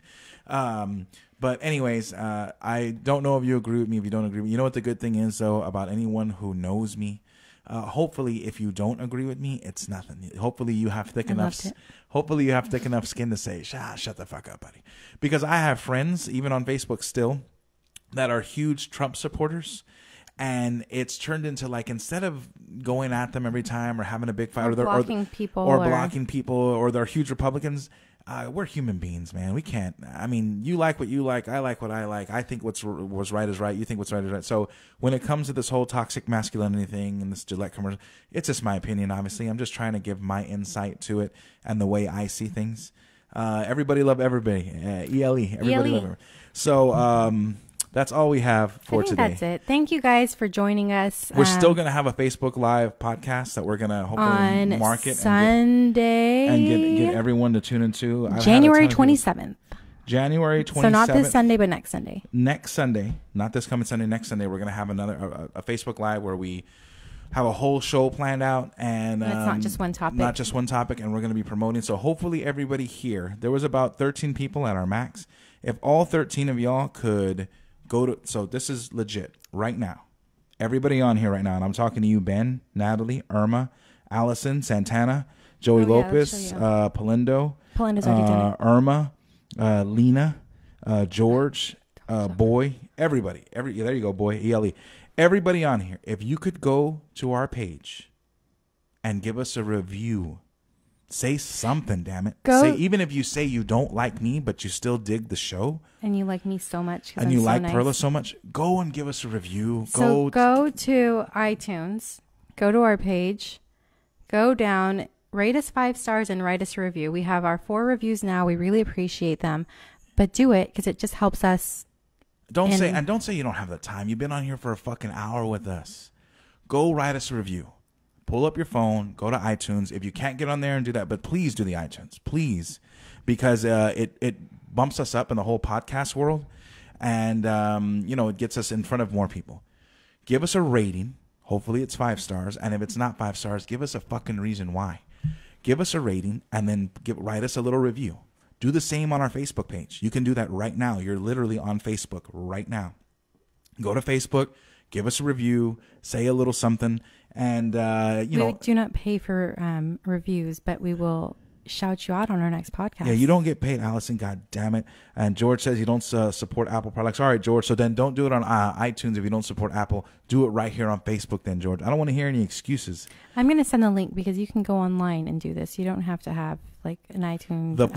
But anyways, I don't know if you agree with me. If you don't agree with me, you know what the good thing is, though, about anyone who knows me? Hopefully, if you don't agree with me, it's nothing. Hopefully, you have thick enough. Hopefully, you have thick enough skin to say, "Shut the fuck up, buddy." Because I have friends, even on Facebook, still, that are huge Trump supporters. And it's turned into, like, instead of going at them every time or having a big fight, or blocking people, or they're huge Republicans, we're human beings, man. We can't. I mean, you like what you like. I like what I like. I think what's right is right. You think what's right is right. So when it comes to this whole toxic masculinity thing and this Gillette commercial, it's just my opinion, obviously. I'm just trying to give my insight to it and the way I see things. Everybody love everybody. ELE. Everybody love everybody. So, that's all we have for today. That's it. Thank you guys for joining us. We're still going to have a Facebook Live podcast that we're going to hopefully on market Sunday and get everyone to tune into. January 27th. January 27th. So not this Sunday, but next Sunday. Next Sunday, not this coming Sunday. Next Sunday, we're going to have a Facebook Live where we have a whole show planned out, and it's not just one topic. Not just one topic, and we're going to be promoting. So hopefully everybody here. There was about 13 people at our max. If all 13 of y'all could so this is legit right now. Everybody on here right now, and I'm talking to you, Ben, Natalie, Irma, Allison, Santana, Joey Lopez, Palindo's already done it. Irma, Lena, George, Boy, everybody. There you go, Boy, ELE. Everybody on here, if you could go to our page and give us a review. Say something, damn it. Even if you say you don't like me, but you still dig the show. And you like me so much. And you like Perla so much. Go and give us a review. So go to iTunes. Go to our page. Go down. Rate us 5 stars and write us a review. We have our 4 reviews now. We really appreciate them. But do it because it just helps us. Don't say you don't have the time. You've been on here for a fucking hour with us. Go write us a review. Pull up your phone, go to iTunes. If you can't get on there and do that, but please do the iTunes, please, because it bumps us up in the whole podcast world, and it gets us in front of more people. Give us a rating. Hopefully it's 5 stars, and if it's not 5 stars, give us a fucking reason why. Give us a rating, and then write us a little review. Do the same on our Facebook page. You can do that right now. You're literally on Facebook right now. Go to Facebook, give us a review, say a little something. And, we do not pay for reviews, but we will shout you out on our next podcast. Yeah, you don't get paid, Allison. God damn it. And George says you don't support Apple products. All right, George. So then don't do it on iTunes if you don't support Apple. Do it right here on Facebook then, George. I don't want to hear any excuses. I'm going to send a link because you can go online and do this. You don't have to have like an iTunes. The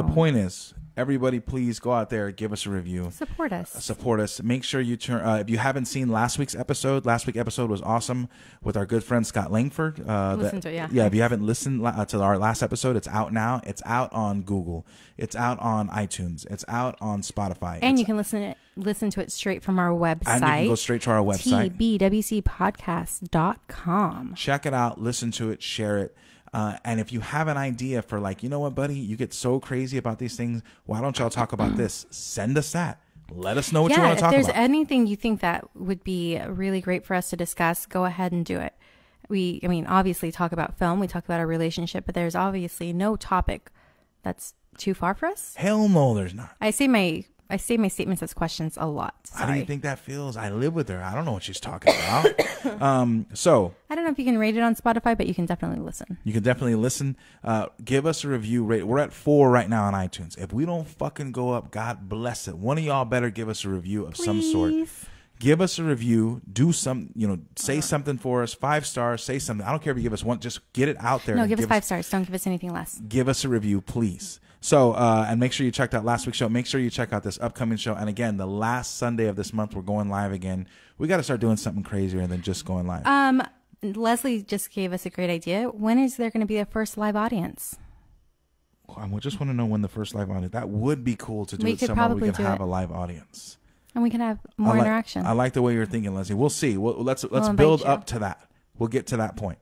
point is, everybody, please go out there, give us a review. Support us. Make sure you turn. If you haven't seen last week's episode was awesome with our good friend Scott Langford. Listen to it, yeah. Yeah, if you haven't listened to our last episode, it's out now. It's out on Google. It's out on iTunes. It's out on Spotify. And you can listen to it straight from our website. And you can go straight to our website. tbwcpodcast.com. Check it out. Listen to it. Share it. And if you have an idea for like, you know what, buddy, you get so crazy about these things. Why don't y'all talk about this? Send us that. Let us know what you want to talk about. If there's anything you think that would be really great for us to discuss, go ahead and do it. Obviously talk about film. We talk about our relationship, but there's obviously no topic that's too far for us. Hell no, there's not. I say my I say my statements as questions a lot. How do you think that feels? I live with her. I don't know what she's talking about. So I don't know if you can rate it on Spotify, but you can definitely listen. You can definitely listen. Give us a review. We're at 4 right now on iTunes. If we don't fucking go up, God bless it. One of y'all better give us a review of some sort. Give us a review. Do some, say something for us. 5 stars. Say something. I don't care if you give us one. Just get it out there. No, give us 5 stars. Don't give us anything less. Give us a review, please. So, and make sure you checked out last week's show. Make sure you check out this upcoming show. And again, the last Sunday of this month, we're going live again. We got to start doing something crazier than just going live. Leslie just gave us a great idea. When is there going to be a first live audience? I just want to know when the first live audience. That would be cool to do it somewhere we could have a live audience. And we can have more interaction. I like the way you're thinking, Leslie. We'll see. Let's build up to that. We'll get to that point.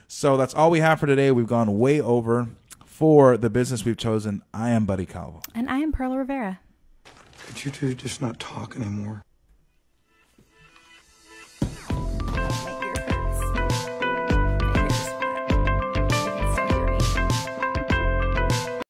So that's all we have for today. We've gone way over. For the business we've chosen, I am Buddy Calvo. And I am Perla Rivera. Could you two just not talk anymore?